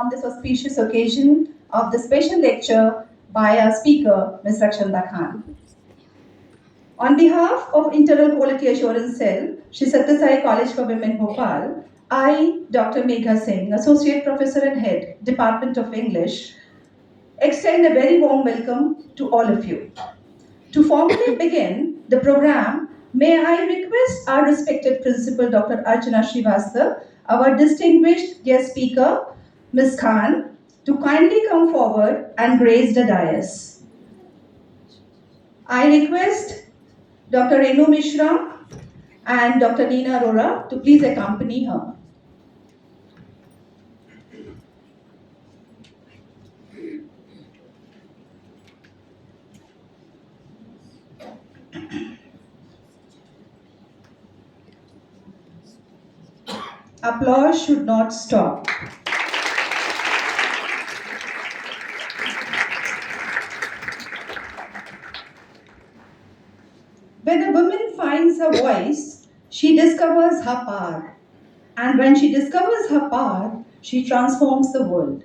on this auspicious occasion of the special lecture by our speaker, Ms. Rakshanda Khan. On behalf of Internal Quality Assurance Cell, Shri Satyasai College for Women, Bhopal, I, Dr. Megha Singh, Associate Professor and Head, Department of English, extend a very warm welcome to all of you. To formally begin the program, may I request our respected Principal Dr. Archana Srivastava, our distinguished guest speaker, Ms. Khan, to kindly come forward and grace the dais. I request Dr. Renu Mishra and Dr. Neena Arora to please accompany her. Applause should not stop. When a woman finds her voice, she discovers her power. And when she discovers her power, she transforms the world.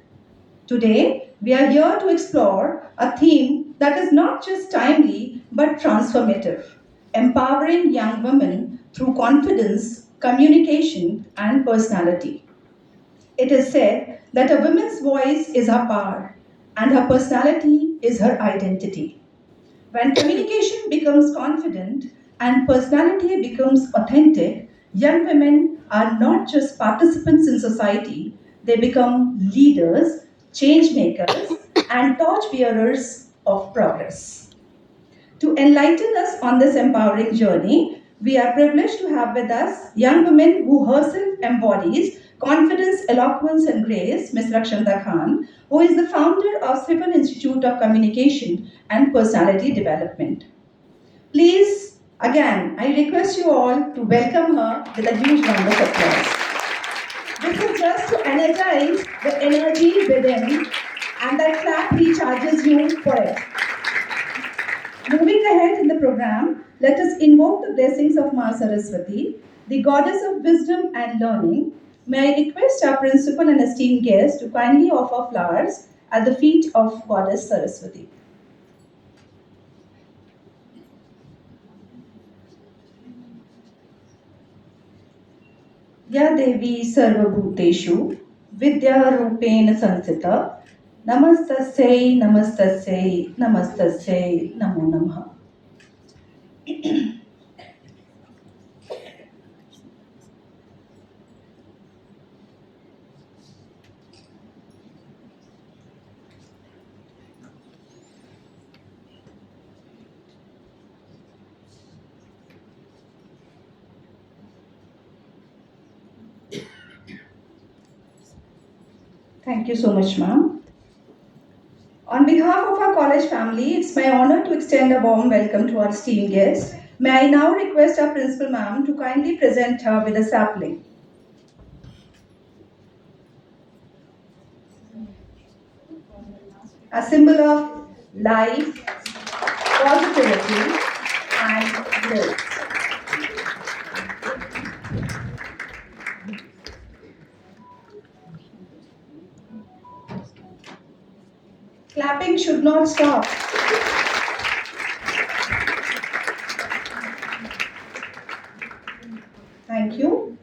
Today, we are here to explore a theme that is not just timely but transformative, empowering young women through confidence, communication, and personality. It is said that a woman's voice is her power and her personality is her identity. When communication becomes confident and personality becomes authentic, young women are not just participants in society, they become leaders, change makers, and torch bearers of progress. To enlighten us on this empowering journey, we are privileged to have with us young woman who herself embodies confidence, eloquence, and grace, Ms. Rakshanda Khan, who is the founder of Sivan Institute of Communication and Personality Development. Please, again, I request you all to welcome her with a huge round of applause. This is just to energize the energy within, and that clap recharges you for it. Moving ahead in the program, let us invoke the blessings of Ma Saraswati, the goddess of wisdom and learning. May I request our principal and esteemed guest to kindly offer flowers at the feet of Goddess Saraswati. Ya Devi Sarvabhuteshu Vidya Sansita Namastasya Namastasya Namastasya Namo Namaha. Thank you so much, ma'am. On behalf of our college family, it's my honor to extend a warm welcome to our esteemed guest. May I now request our principal ma'am to kindly present her with a sapling. A symbol of life, positivity, and growth. Clapping should not stop. Thank you.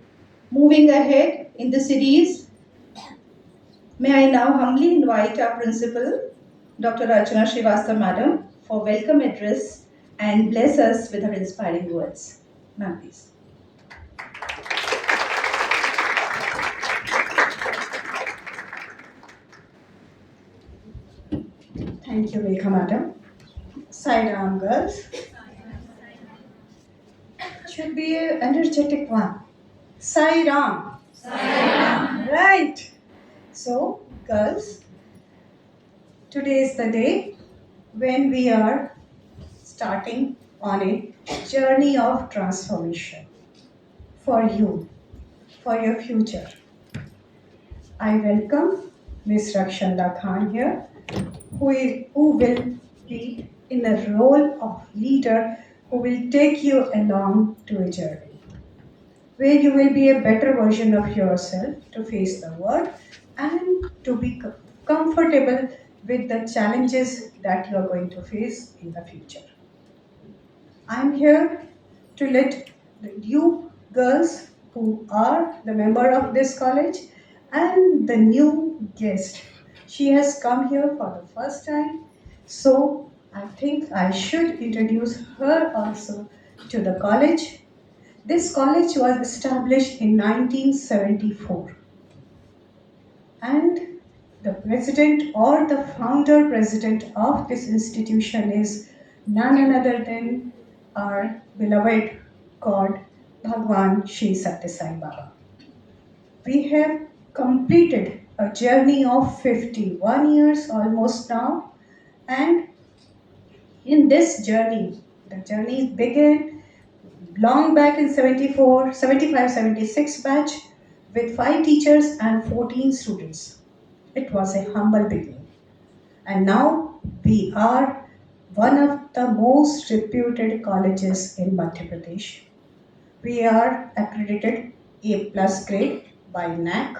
Moving ahead in the series, may I now humbly invite our principal, Dr. Archana Srivastava Madam, for welcome address and bless us with her inspiring words. Ma'am, please. Thank you, Rekha Madam. Sai Ram, girls. It should be an energetic one. Sai Ram. Right. So, girls, today is the day when we are starting on a journey of transformation for you, for your future. I welcome Ms. Rakshanda Khan here, who will be in the role of leader who will take you along to a journey where you will be a better version of yourself to face the world and to be comfortable with the challenges that you are going to face in the future. I'm here to let you girls who are the member of this college and the new guest. She has come here for the first time, so I think I should introduce her also to the college. This college was established in 1974, and the president or the founder president of this institution is none other than our beloved God, Bhagwan Shri Satya Sai Baba. We have completed a journey of 51 years almost now, and in this journey, the journey began long back in 74, 75, 76 batch with 5 teachers and 14 students. It was a humble beginning. And now we are one of the most reputed colleges in Madhya Pradesh. We are accredited A plus grade by NAC.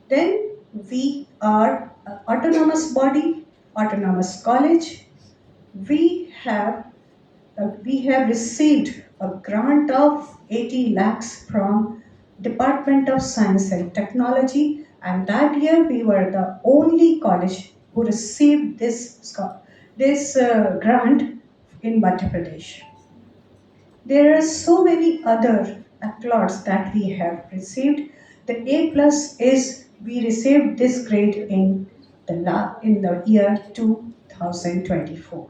Then we are an autonomous body, autonomous college. We have received a grant of 80 lakhs from Department of Science and Technology, and that year we were the only college who received this grant in Madhya Pradesh. There are so many other accolades that we have received. The A plus is we received this grade in the year 2024.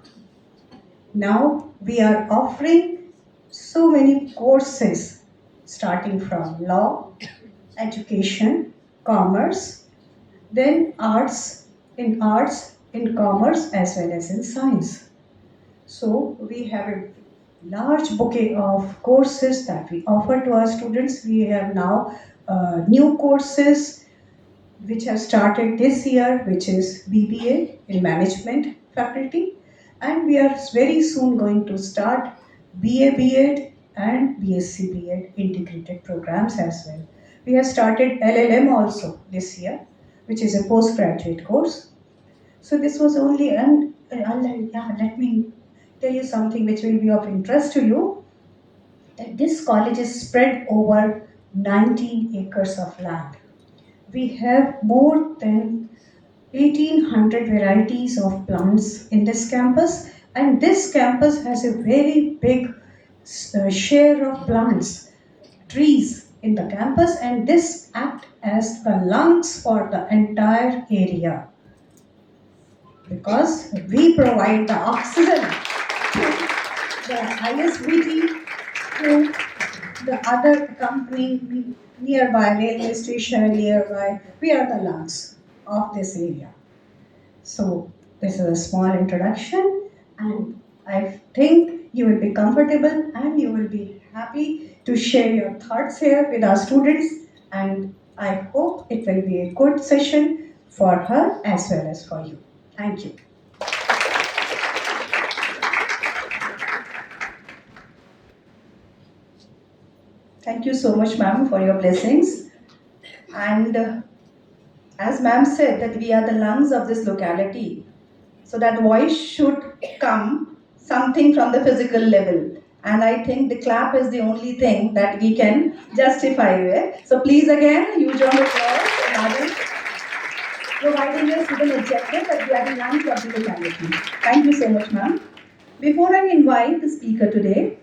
Now we are offering so many courses starting from law, education, commerce, then arts, in commerce as well as in science. So we have a large bouquet of courses that we offer to our students. We have now new courses which have started this year, which is BBA in Management Faculty, and we are very soon going to start BA BEd and BSc BEd integrated programs as well. We have started LLM also this year, which is a postgraduate course. So this was only, and let me tell you something which will be of interest to you. That this college is spread over 19 acres of land. We have more than 1800 varieties of plants in this campus, and this campus has a very big share of plants, trees in the campus, and this act as the lungs for the entire area because we provide the oxygen to the ISBT, to the other company nearby, railway station nearby. We are the lungs of this area. So this is a small introduction, and I think you will be comfortable and you will be happy to share your thoughts here with our students, and I hope it will be a good session for her as well as for you. Thank you. Thank you so much, ma'am, for your blessings. And as ma'am said, that we are the lungs of this locality. So that voice should come something from the physical level. And I think the clap is the only thing that we can justify with. So please again, huge round of applause for madam providing us with an objective that we are the lungs of the locality. Thank you so much, ma'am. Before I invite the speaker today,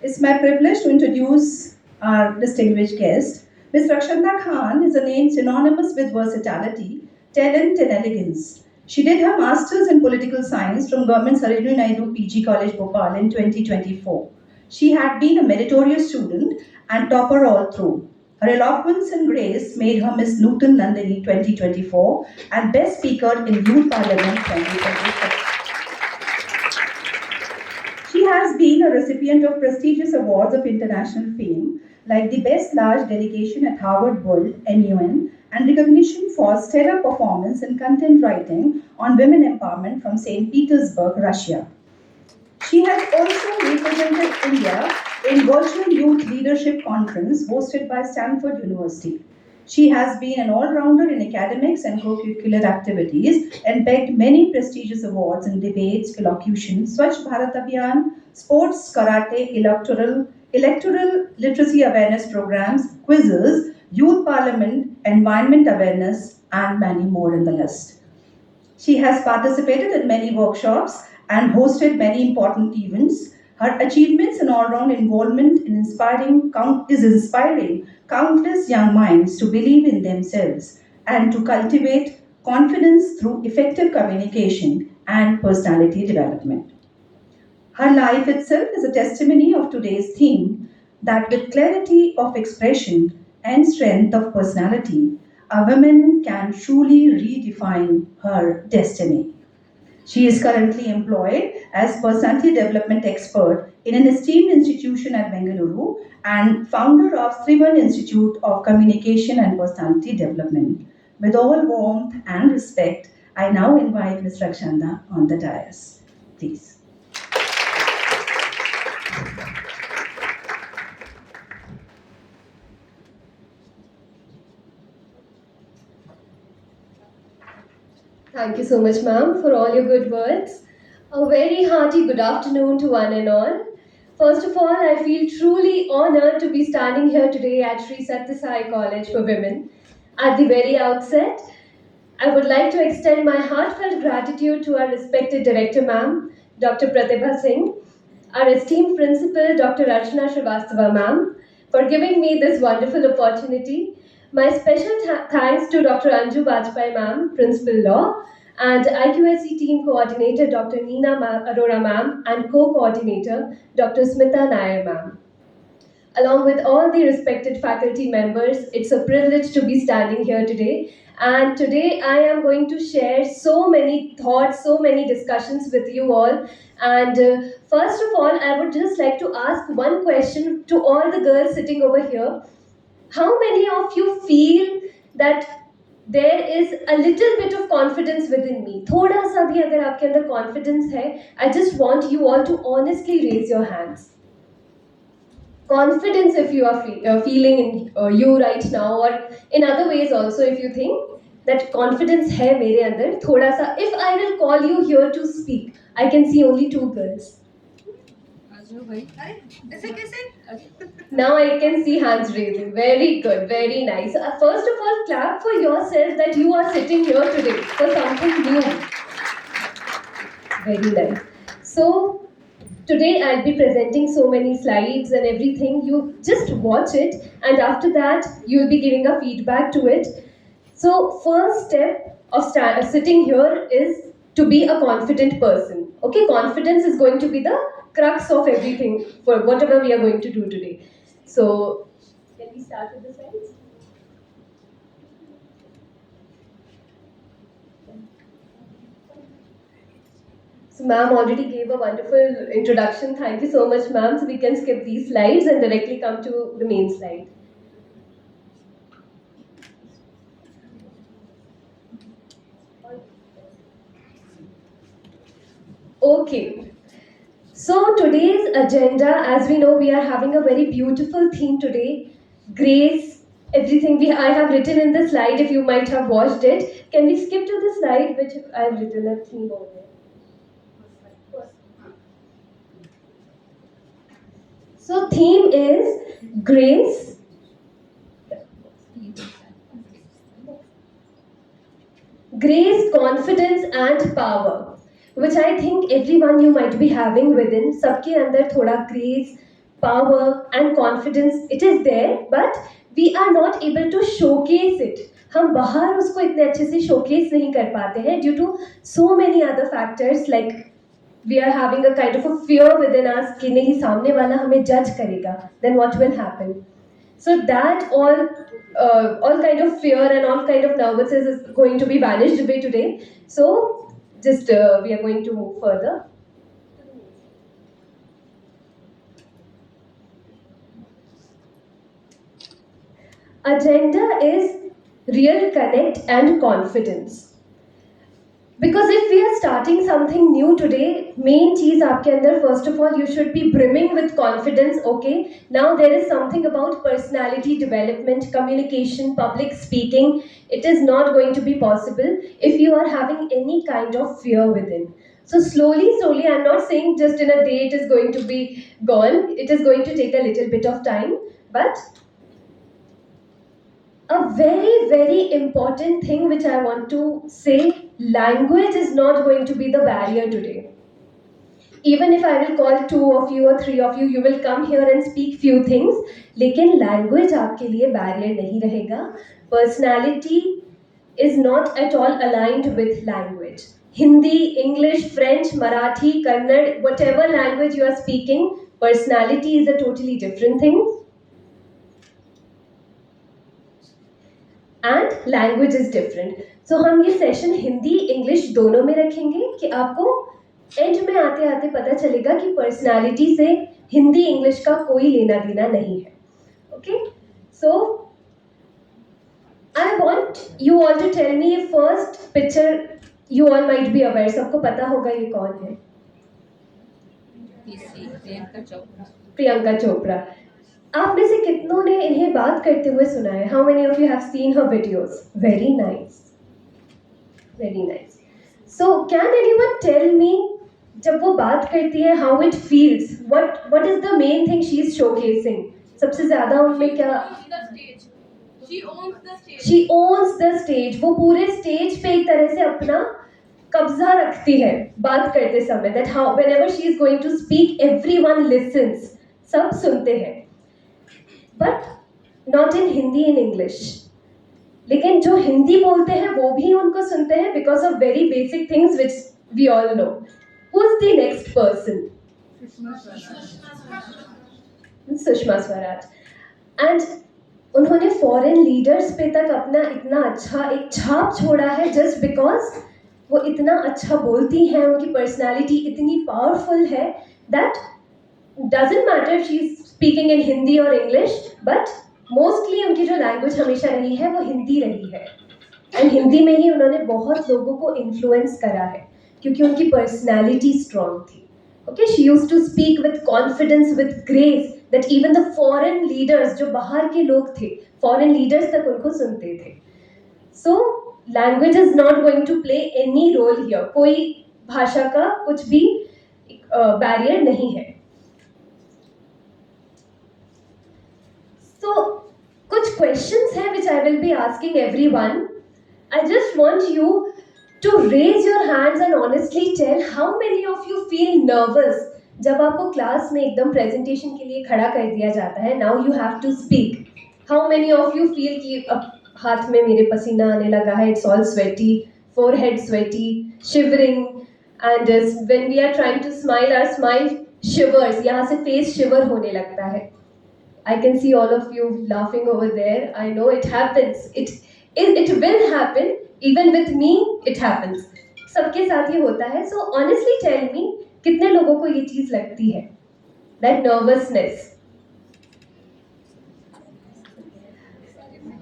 it's my privilege to introduce our distinguished guest. Ms. Rakshanda Khan is a name synonymous with versatility, talent, and elegance. She did her master's in political science from Government Sarojini Naidu PG College, Bhopal in 2024. She had been a meritorious student and topper all through. Her eloquence and grace made her Miss Newton Nandini 2024 and Best Speaker in Youth Parliament 2024. She has been a recipient of prestigious awards of international fame, like the Best Large Delegation at Harvard World MUN and recognition for stellar performance in content writing on women empowerment from St. Petersburg, Russia. She has also represented India in Virtual Youth Leadership Conference hosted by Stanford University. She has been an all-rounder in academics and co-curricular activities and bagged many prestigious awards in debates, elocution, Swachh Bharat Abhiyan, sports, karate, electoral literacy awareness programs, quizzes, youth parliament, environment awareness, and many more in the list. She has participated in many workshops and hosted many important events. Her achievements and all-round involvement is inspiring countless young minds to believe in themselves and to cultivate confidence through effective communication and personality development. Her life itself is a testimony of today's theme that with clarity of expression and strength of personality, a woman can truly redefine her destiny. She is currently employed as personality development expert in an esteemed institution at Bengaluru and founder of Srivan Institute of Communication and Personality Development. With all warmth and respect, I now invite Ms. Rakshanda on the dais. Please. Thank you so much, ma'am, for all your good words. A very hearty good afternoon to one and all. First of all, I feel truly honored to be standing here today at Sri Sathya Sai College for Women. At the very outset, I would like to extend my heartfelt gratitude to our respected director, ma'am, Dr. Pratibha Singh, our esteemed principal, Dr. Archana Srivastava, ma'am, for giving me this wonderful opportunity. My special thanks to Dr. Anju Bajpai, ma'am, Principal Law, and IQSC team coordinator, Dr. Neena Arora, ma'am, and co-coordinator, Dr. Smita Nair, ma'am. Along with all the respected faculty members, it's a privilege to be standing here today. And today I am going to share so many thoughts, so many discussions with you all. And first of all, I would just like to ask one question to all the girls sitting over here. How many of you feel that there is a little bit of confidence within me? थोड़ा सा भी अगर आपके अंदर confidence है, I just want you all to honestly raise your hands. Confidence if you are feeling in you right now, or in other ways also, if you think that confidence hai mere andar thoda sa. If I will call you here to speak, I can see only two girls. Now I can see hands raising. Very good, very nice. First of all, clap for yourself that you are sitting here today for something new. Very nice. So today I'll be presenting so many slides and everything. You just watch it, and after that you'll be giving a feedback to it. So first step of sitting here is to be a confident person. Okay, confidence is going to be the crux of everything for whatever we are going to do today. So can we start with the slides? So ma'am already gave a wonderful introduction. Thank you so much, ma'am. So we can skip these slides and directly come to the main slide. Okay. So today's agenda, as we know, we are having a very beautiful theme today. Grace, everything I have written in the slide, if you might have watched it. Can we skip to the slide which I have written a theme over there? So theme is grace, confidence and power, which I think everyone you might be having within. Sabke andar thoda grace, power and confidence, it is there, but we are not able to showcase it. हम बाहर उसको इतने अच्छे से showcase नहीं कर पाते हैं due to so many other factors, like we are having a kind of a fear within us कि नहीं सामने वाला हमें judge करेगा, then what will happen? So that all kind of fear and all kind of nervousness is going to be vanished away today. So just we are going to move further. Agenda is real connect and confidence. Because if we are starting something new today, main चीज आपके अंदर, first of all you should be brimming with confidence. Okay, now there is something about personality development, communication, public speaking. It is not going to be possible if you are having any kind of fear within. So slowly, I'm not saying just in a day it is going to be gone. It is going to take a little bit of time, but a very important thing which I want to say, language is not going to be the barrier today. Even if I will call two of you or three of you, you will come here and speak few things, लेकिन language आपके लिए barrier नहीं रहेगा. Personality is not at all aligned with language. Hindi, English, French, Marathi, Kannada, whatever language you are speaking, personality is a totally different thing. And language is different. So हम ये session Hindi English दोनों में रखेंगे कि आपको and में आते आते पता चलेगा कि पर्सनालिटी से हिंदी इंग्लिश का कोई लेना देना नहीं है. Okay, so I want you all to tell me first picture. You all might be aware, सबको पता होगा ये कौन है. प्रियंका चोपड़ा. आप में से कितनों ने इन्हें बात करते हुए सुना है? How many of you have seen her videos? Very nice, very nice. So can anyone tell me, जब वो बात करती है, how it feels, what is the main thing she is showcasing? सबसे ज्यादा उनमें क्या? She owns the stage. वो पूरे स्टेज पे एक तरह से अपना कब्जा रखती है बात करते समय. That how whenever she is going to speak everyone listens, सब सुनते हैं. But not in Hindi, in English. लेकिन जो हिंदी बोलते हैं वो भी उनको सुनते हैं because of very basic things which we all know. Who is the next person? Sushma Swaraj. And उन्होंने फॉरेन लीडर्स पे तक अपना इतना अच्छा एक छाप छोड़ा है जस्ट बिकॉज वो इतना अच्छा बोलती हैं. उनकी पर्सनैलिटी इतनी पावरफुल है that doesn't matter if she's speaking in Hindi or English, but mostly उनकी जो लैंग्वेज हमेशा रही है वो हिंदी रही है. एंड हिंदी में ही उन्होंने बहुत लोगों को इन्फ्लुएंस करा है क्योंकि उनकी पर्सनैलिटी स्ट्रॉन्ग थी. Okay, she used to speak with confidence, with grace, that even the foreign leaders, जो बाहर के लोग थे, फॉरेन लीडर्स तक उनको सुनते थे. So language is not going to play any role here. कोई भाषा का कुछ भी बैरियर नहीं है. So, कुछ questions हैं which I will be asking everyone. I just want you to raise your hands and honestly tell how many of you feel nervous जब आपको क्लास में एकदम प्रेजेंटेशन के लिए खड़ा कर दिया जाता है. Now you have to speak. How many of you feel कि अब हाथ में मेरे पसीना आने लगा है, it's all sweaty, forehead sweaty, shivering, and when we are trying to smile, our smile shivers. यहाँ से face shiver होने लगता है. I can see all of you laughing over there. I know it happens. It will happen. Even with me, it happens. सबके साथ ये होता है. So honestly tell me, कितने लोगों को ये चीज लगती है? That nervousness.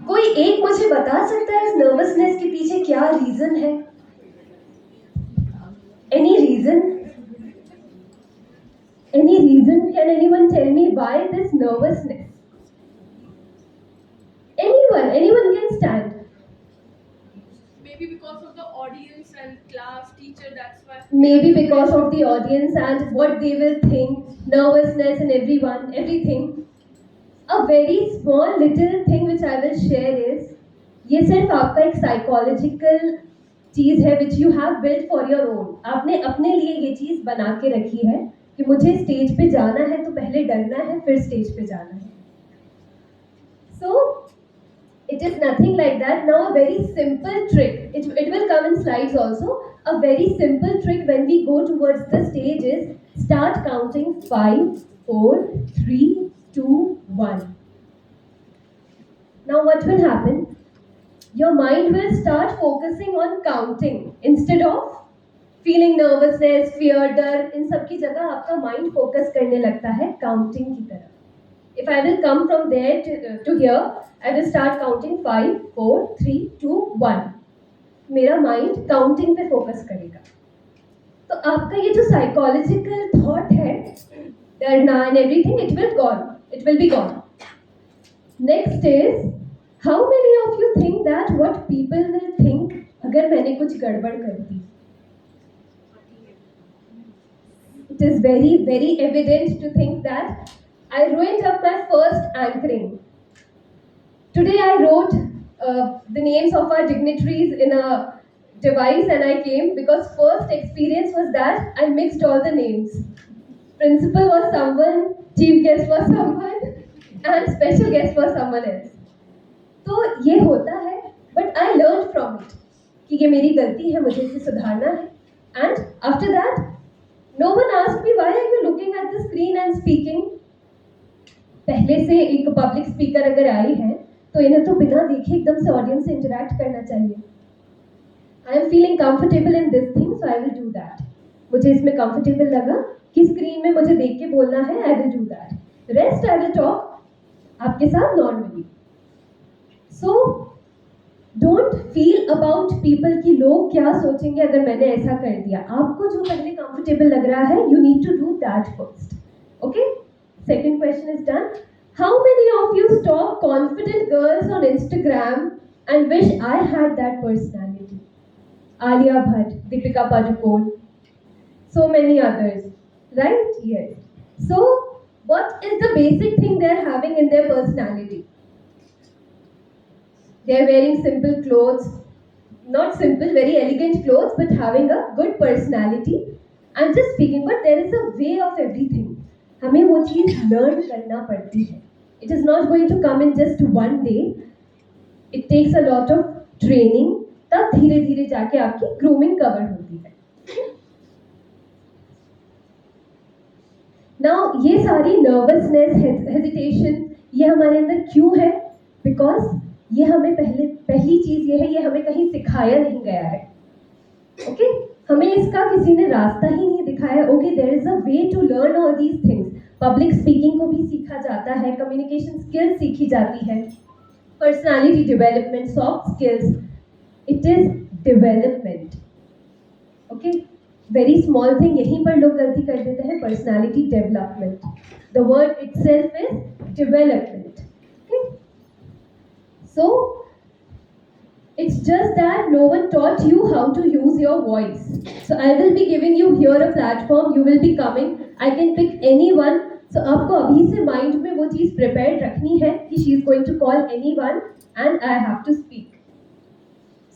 कोई एक मुझे बता सकता है इस nervousness के पीछे क्या रीजन है? Any reason? Any reason? Can anyone tell me why this nervousness? Anyone can stand. Maybe because of the audience and class, teacher, that's why. Maybe because of the audience and what they will think, nervousness and everything. A very small little thing which I will share is, ये सिर्फ आपका एक psychological चीज है which you have built for your own. आपने अपने लिए ये चीज बना के रखी है कि मुझे स्टेज पे जाना है तो पहले डरना है, फिर स्टेज पे जाना है. So it is nothing like that. Now a very simple trick, it will come in slides also. A very simple trick when we go towards the stage is start counting 5, 4, 3, 2, 1. Now what will happen? Your mind will start focusing on counting instead of feeling nervousness, fear, डर. इन सब की जगह आपका mind focus करने लगता है counting की तरह. If I will come from there to here, I will start counting 5, 4, 3, 2, 1. मेरा माइंड काउंटिंग पे फोकस करेगा। तो आपका ये जो साइकोलॉजिकल थॉट है, डरना and everything, it will be gone. Next is, how many of you think that what people will think अगर मैंने कुछ गड़बड़ कर दी? It is very, very evident to think that I ruined up my first anchoring. Today I wrote the names of our dignitaries in a device and I came because first experience was that I mixed all the names. Principal was someone, chief guest was someone and special guest was someone else. तो ये होता है, but I learned from it कि ये मेरी गलती है, मुझे इसे सुधारना है. And after that, no one asked me why are you looking at the screen and speaking. पहले से एक पब्लिक स्पीकर अगर आई है तो इन्हें तो बिना देखे एकदम से ऑडियंस से इंटरेक्ट करना चाहिए. आई am feeling comfortable in this thing, so I will do that. मुझे इसमें कंफर्टेबल लगा कि स्क्रीन में मुझे देख के बोलना है, आई will do that. Rest I will talk आपके साथ normally. So don't feel about people कि लोग क्या सोचेंगे अगर मैंने ऐसा कर दिया. आपको जो करने कंफर्टेबल लग रहा है, you need to do that first. Okay, second question is done. How many of you stalk confident girls on Instagram and wish I had that personality? Alia Bhatt, Deepika Padukone, so many others, right? Yes. So what is the basic thing they are having in their personality? They are wearing simple clothes, not simple, very elegant clothes, but having a good personality and just speaking. But there is a way of everything. हमें वो चीज़ learn करना पड़ती है. It is not going to come in just one day. It takes a lot of training. तब धीरे धीरे जाके आपकी grooming cover होती है. Now ये सारी nervousness, hesitation, ये हमारे अंदर क्यों है? Because ये हमें पहली चीज ये है, ये हमें कहीं सिखाया नहीं गया है. ओके, हमें इसका किसी ने रास्ता ही नहीं दिखाया. Okay, there is a way to learn all these things. Public speaking को भी सीखा जाता है, कम्युनिकेशन स्किल्स सीखी जाती है, personality development, soft skills, it is development. Okay, very small thing, यहीं पर लोग गलती कर देते हैं, personality development. The word itself is development. So, it's just that no one taught you how to use your voice. So, I will be giving you here a platform, you will be coming, I can pick anyone. So, आपको अभी से mind में वो चीज़ prepared रखनी है कि she is going to call anyone and I have to speak.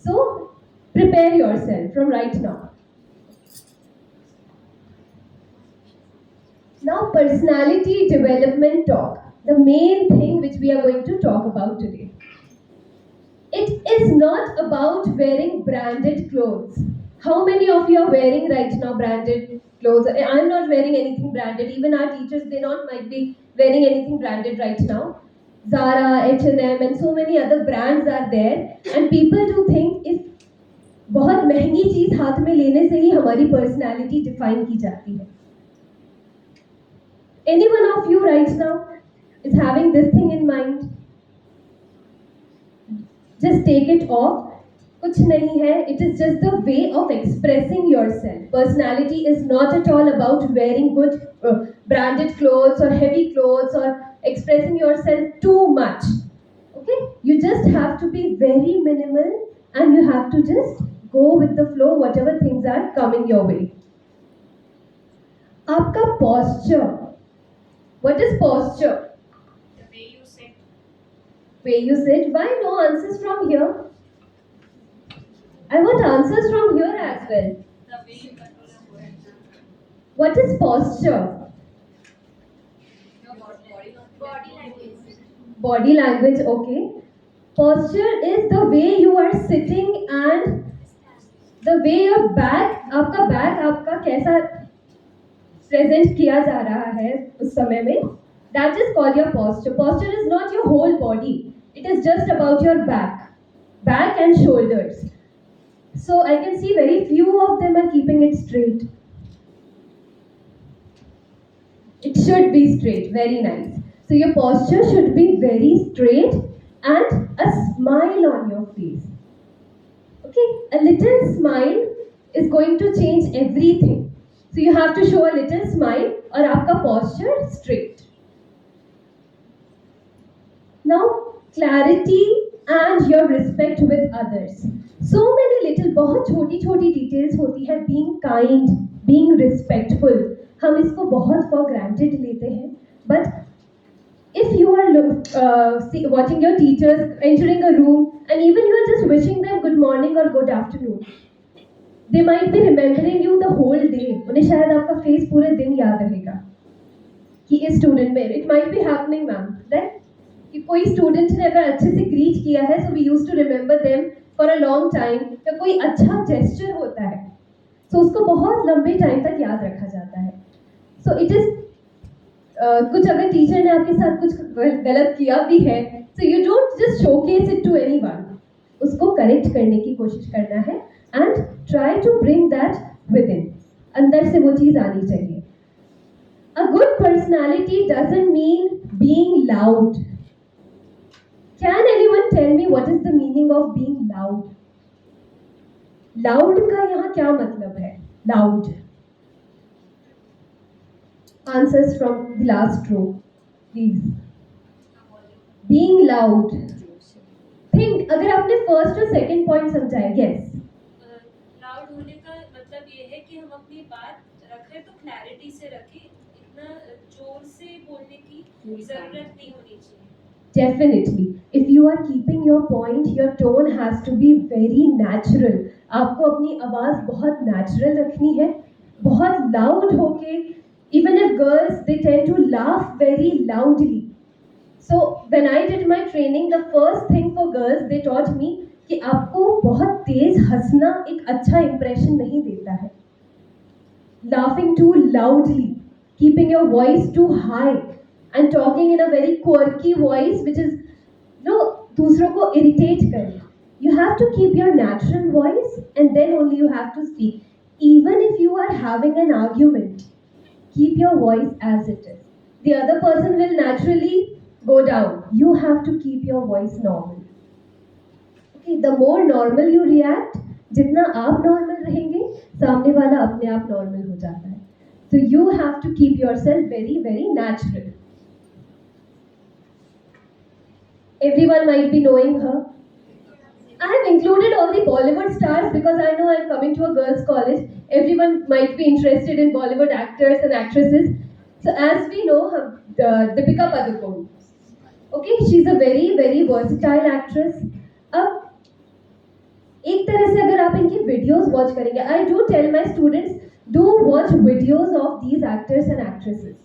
So, prepare yourself from right now. Now, personality development talk, the main thing which we are going to talk about today. It is not about wearing branded clothes. How many of you are wearing right now branded clothes? I'm not wearing anything branded. Even our teachers, they not might be wearing anything branded right now. Zara, H&M and so many other brands are there. And people do think if बहुत महंगी चीज हाथ में लेने से ही हमारी personality define की जाती है. Any one of you right now is having this thing in mind? Just take it off. कुछ नहीं है. It is just the way of expressing yourself. Personality is not at all about wearing good branded clothes or heavy clothes or expressing yourself too much. Okay? You just have to be very minimal and you have to just go with the flow, whatever things are coming your way. आपका posture. What is posture? Where you sit. Why no answers from here? I want answers from here as well. What is posture? Body language, okay. Posture is the way you are sitting and the way your back, आपका कैसा present किया जा रहा है उस समय में. That is called your posture. Posture is not your whole body. It is just about your back and shoulders. So I can see very few of them are keeping it straight. It should be straight, very nice. So your posture should be very straight and a smile on your face. Okay, a little smile is going to change everything. So you have to show a little smile और आपका posture straight. Now, clarity and your respect with others. So many little, बहुत छोटी छोटी details होती है. Being kind, being respectful. हम इसको बहुत for granted लेते हैं. But if you are watching your teachers entering a room and even you are just wishing them good morning or good afternoon, they might be remembering you the whole day. उन्हें शायद आपका face पूरे दिन याद रहेगा कि इस student में it might be happening ma'am that कि कोई स्टूडेंट ने अगर अच्छे से ग्रीट किया है so we used to remember them for a long time, या कोई अच्छा जेस्चर होता है so उसको बहुत लंबे टाइम तक याद रखा जाता है. So it is कुछ अगर टीचर ने आपके साथ कुछ गलत किया भी है so you don't just showcase it to anyone, उसको करेक्ट करने की कोशिश करना है and try to bring that within. अंदर से वो चीज आनी चाहिए. A good personality doesn't mean being loud. Can anyone tell me what is the meaning of being loud? Loud का यहाँ क्या मतलब है? Loud. Answers from the last row, please. Being loud. Think, अगर आपने first और second point समझा है, yes. लाउड होने का मतलब ये है कि हम अपनी बात रखें तो क्लैरिटी से रखें, इतना जोर से बोलने की जरूरत नहीं होनी चाहिए. Definitely. If you are keeping your point, your tone has to be very natural. आपको अपनी आवाज बहुत natural रखनी है, बहुत loud होके. Even if girls, they tend to laugh very loudly. So when I did my training, the first thing for girls they taught me कि आपको बहुत तेज हंसना एक अच्छा impression नहीं देता है. Laughing too loudly, keeping your voice too high, and talking in a very quirky voice which is दूसरों को irritate करे. You have to keep your natural voice and then only you have to speak. Even if you are having an argument, keep your voice as it is. The other person will naturally go down. You have to keep your voice normal. Okay, the more normal you react, जितना आप normal रहेंगे, सामने वाला अपने आप normal हो जाता है. So you have to keep yourself very, very natural. Everyone might be knowing her. I have included all the Bollywood stars because I know I'm coming to a girls' college. Everyone might be interested in Bollywood actors and actresses. So as we know, Deepika Padukone. Okay, she's a very, very versatile actress. अब एक तरह से अगर आप इनकी videos watch करेंगे, I do tell my students, do watch videos of these actors and actresses.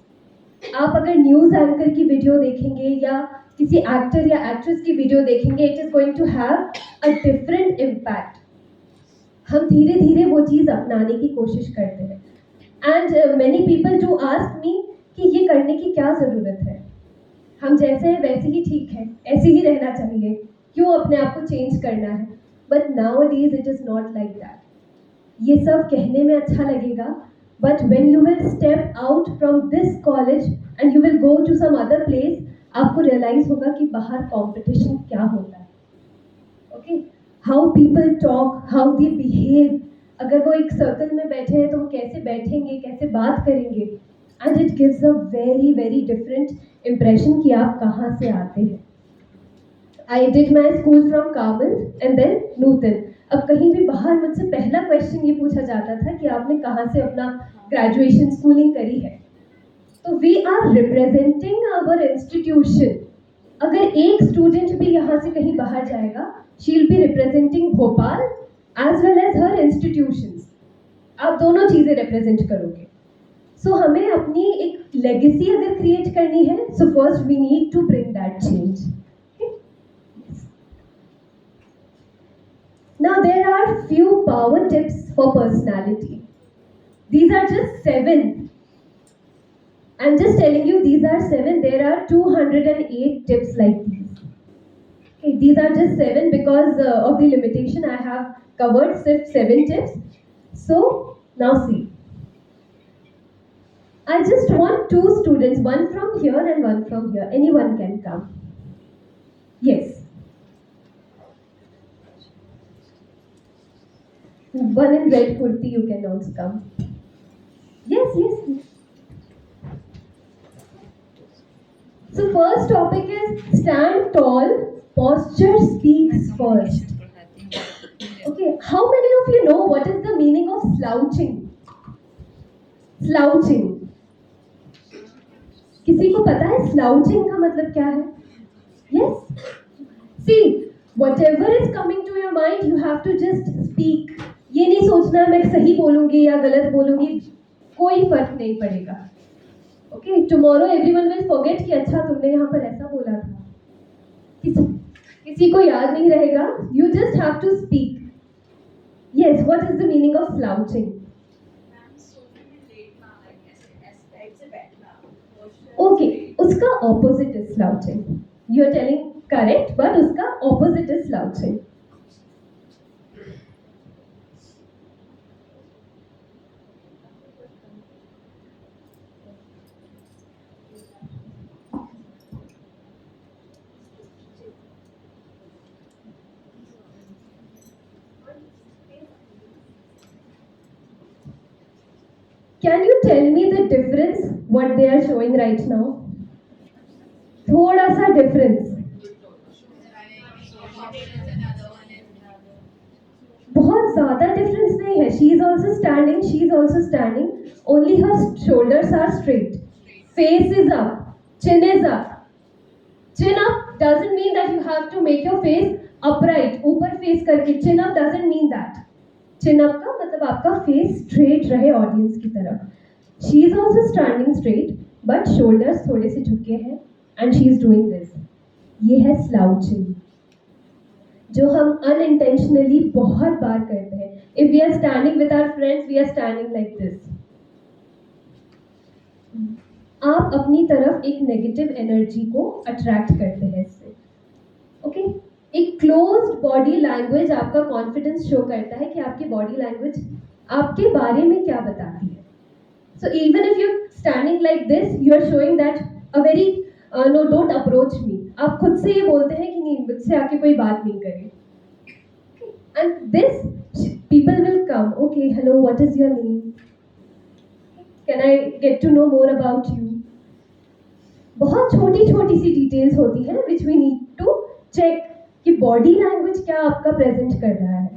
आप अगर न्यूज़ एंकर की वीडियो देखेंगे या किसी एक्टर या एक्ट्रेस की वीडियो देखेंगे, it is going to have a different impact. हम धीरे धीरे वो चीज़ अपनाने की कोशिश करते हैं. And many people do ask me कि ये करने की क्या ज़रूरत है, हम जैसे हैं वैसे ही ठीक है, ऐसे ही रहना चाहिए, क्यों अपने आप को चेंज करना है. But nowadays it is not like that. ये सब कहने में अच्छा लगेगा, but when you will step out from this college and you will go to some other place, आपको realize होगा कि बाहर competition क्या होता है. Okay, how people talk, how they behave. अगर वो एक circle में बैठे हैं तो वो कैसे बैठेंगे, कैसे बात करेंगे, and it gives a very very different impression कि आप कहाँ से आते हैं. I did my school from Kabul and then Nutan. अब कहीं भी बाहर मुझसे पहला क्वेश्चन ये पूछा जाता था कि आपने कहाँ से अपना ग्रेजुएशन स्कूलिंग करी है. तो we are representing our institution. अगर एक स्टूडेंट भी यहाँ से कहीं बाहर जाएगा, she will be representing Bhopal as well as her institutions. आप दोनों चीज़ें रिप्रेजेंट करोगे. सो हमें अपनी एक लेगेसी अगर क्रिएट करनी है, so first we need to bring that change. Now there are few power tips for personality. These are just 7. I'm just telling you these are 7. There are 208 tips like these. Okay, these are just 7 because of the limitation I have covered just 7 tips. So now see. I just want 2 students, one from here and one from here. Anyone can come. Yes. One in red kurti, you can also come. Yes, yes, yes. So first topic is stand tall, posture speaks first. Okay, how many of you know what is the meaning of slouching? Slouching. किसी को पता है slouching का मतलब क्या है? Yes? See, whatever is coming to your mind, you have to just speak. ये नहीं सोचना मैं सही बोलूंगी या गलत बोलूंगी, कोई फर्क नहीं पड़ेगा. Okay, tomorrow everyone will forget कि अच्छा तुमने यहाँ पर ऐसा बोला था. किसी किसी को याद नहीं रहेगा. You just have to speak. Yes, what is the meaning of slouching? Okay, उसका opposite is slouching. You are telling correct, but उसका opposite is slouching. Can you tell me the difference what they are showing right now? थोड़ा सा difference. बहुत ज़्यादा difference नहीं है. She is also standing. She is also standing. Only her shoulders are straight. Face is up. Chin is up. Chin up doesn't mean that you have to make your face upright. ऊपर face करके. Chin up doesn't mean that. Chin up का मतलब आपका face straight रहे audience की तरफ. She is also standing straight, but shoulders थोड़े से झुके हैं, and she is doing this. ये है slouching, जो हम unintentionally बहुत बार करते हैं. If we are standing with our friends, we are standing like this. आप अपनी तरफ एक नेगेटिव एनर्जी को अट्रैक्ट करते हैं इससे. ओके, एक क्लोज्ड बॉडी लैंग्वेज आपका कॉन्फिडेंस शो करता है कि आपकी बॉडी लैंग्वेज आपके बारे में क्या बताती है. So even if you're standing like this, you are showing that a very no, don't approach me. आप खुद से ये बोलते हैं कि नहीं मुझसे आके कोई बात नहीं करे. And this people will come. Okay, hello, what is your name? Can I get to know more about you? बहुत छोटी छोटी सी डिटेल्स होती हैं which we need to check कि बॉडी लैंग्वेज क्या आपका प्रेजेंट कर रहा है.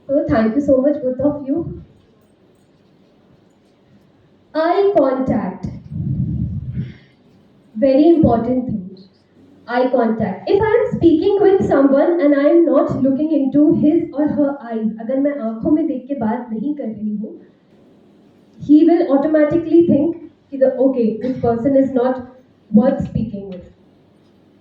So thank you so much both of you. Eye contact. Very important thing. Eye contact. If I am speaking with someone and I am not looking into his or her eyes, अगर मैं आंखों में देख के बात नहीं कर रही हूँ, he will automatically think कि okay, this person is not worth speaking with.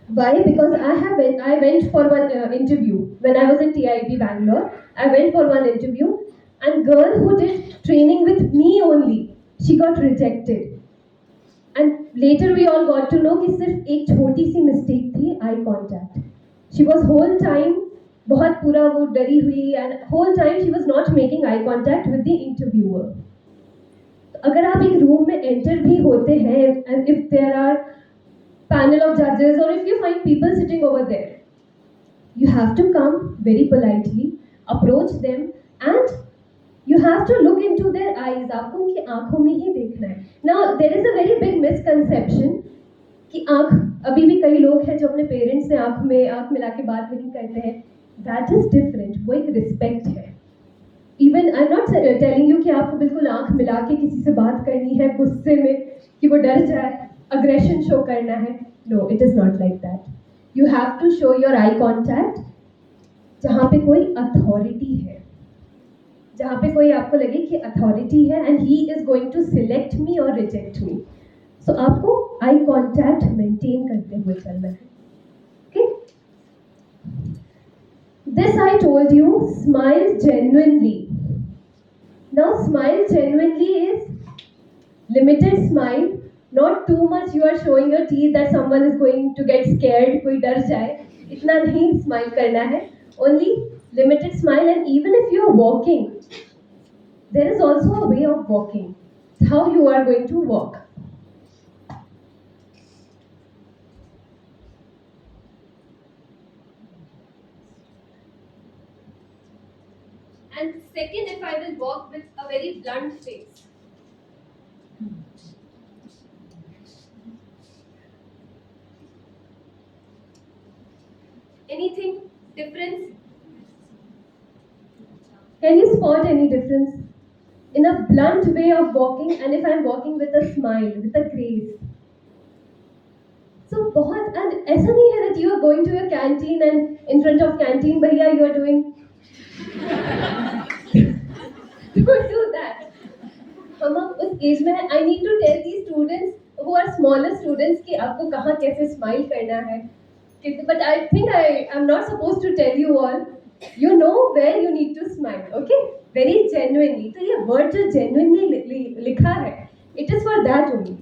Why? Because I went for one interview when I was in TIB Bangalore. I went for one interview, and girl who did training with me only, she got rejected. And later we all got to know कि सिर्फ एक छोटी सी mistake थी, eye contact. She was whole time बहुत पूरा वो डरी हुई, and whole time she was not making eye contact with the interviewer. अगर आप एक रूम में enter भी होते हैं, and if there are panel of judges or if you find people sitting over there, you have to come very politely, approach them, and you have to look into their eyes. आपको उनकी आंखों में ही देखना है. Now there is a very big misconception कि आंख, अभी भी कई लोग हैं जो अपने पेरेंट्स से आंख मिला के बात नहीं करते हैं. That is different. वो एक रिस्पेक्ट है. Even I'm not telling you कि आपको बिल्कुल आंख मिला के किसी से बात करनी है गुस्से में कि वो डर जाए, aggression शो करना है. No, it is not like that. You have to show your eye contact जहाँ पे कोई authority है, जहाँ पे कोई आपको लगे कि अथॉरिटी है and he is going to select me or reject me. So आपको eye contact maintain करते हुए चलना है. Okay? This I told you, smile genuinely. Now smile genuinely is limited smile, not too much you are showing your teeth that someone is going to get scared, कोई डर जाए, इतना नहीं smile करना है. Only limited smile, and even if you are walking, there is also a way of walking. How you are going to walk. And Second, if I will walk with a very blunt face. Anything difference? Can you spot any difference in a blunt way of walking and if I'm walking with a smile, with a grace? So बहुत and ऐसा नहीं है that you are going to your canteen and in front of canteen भैया you are doing don't do that. हम अब उस as में हैं, I need to tell these students who are smaller students कि आपको कहाँ कैसे स्माइल करना है. But I think I'm not supposed to tell you all. You know where you need to smile, okay? Very genuinely. तो ये word जो genuinely लिखा है, it is for that only.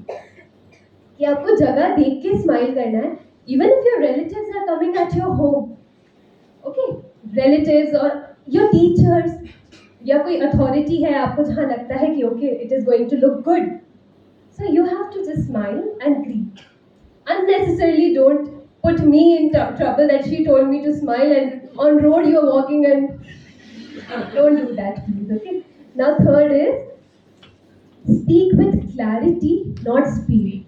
कि आपको जगह देख के स्माइल करना है. Even if your relatives are coming at your home, okay? Relatives or your teachers या कोई authority है आपको जहाँ लगता है कि okay, it is going to look good. So you have to just smile and greet. Unnecessarily don't put me in trouble that she told me to smile and on road you're walking and don't do that please, okay? Now third is speak with clarity, not speed.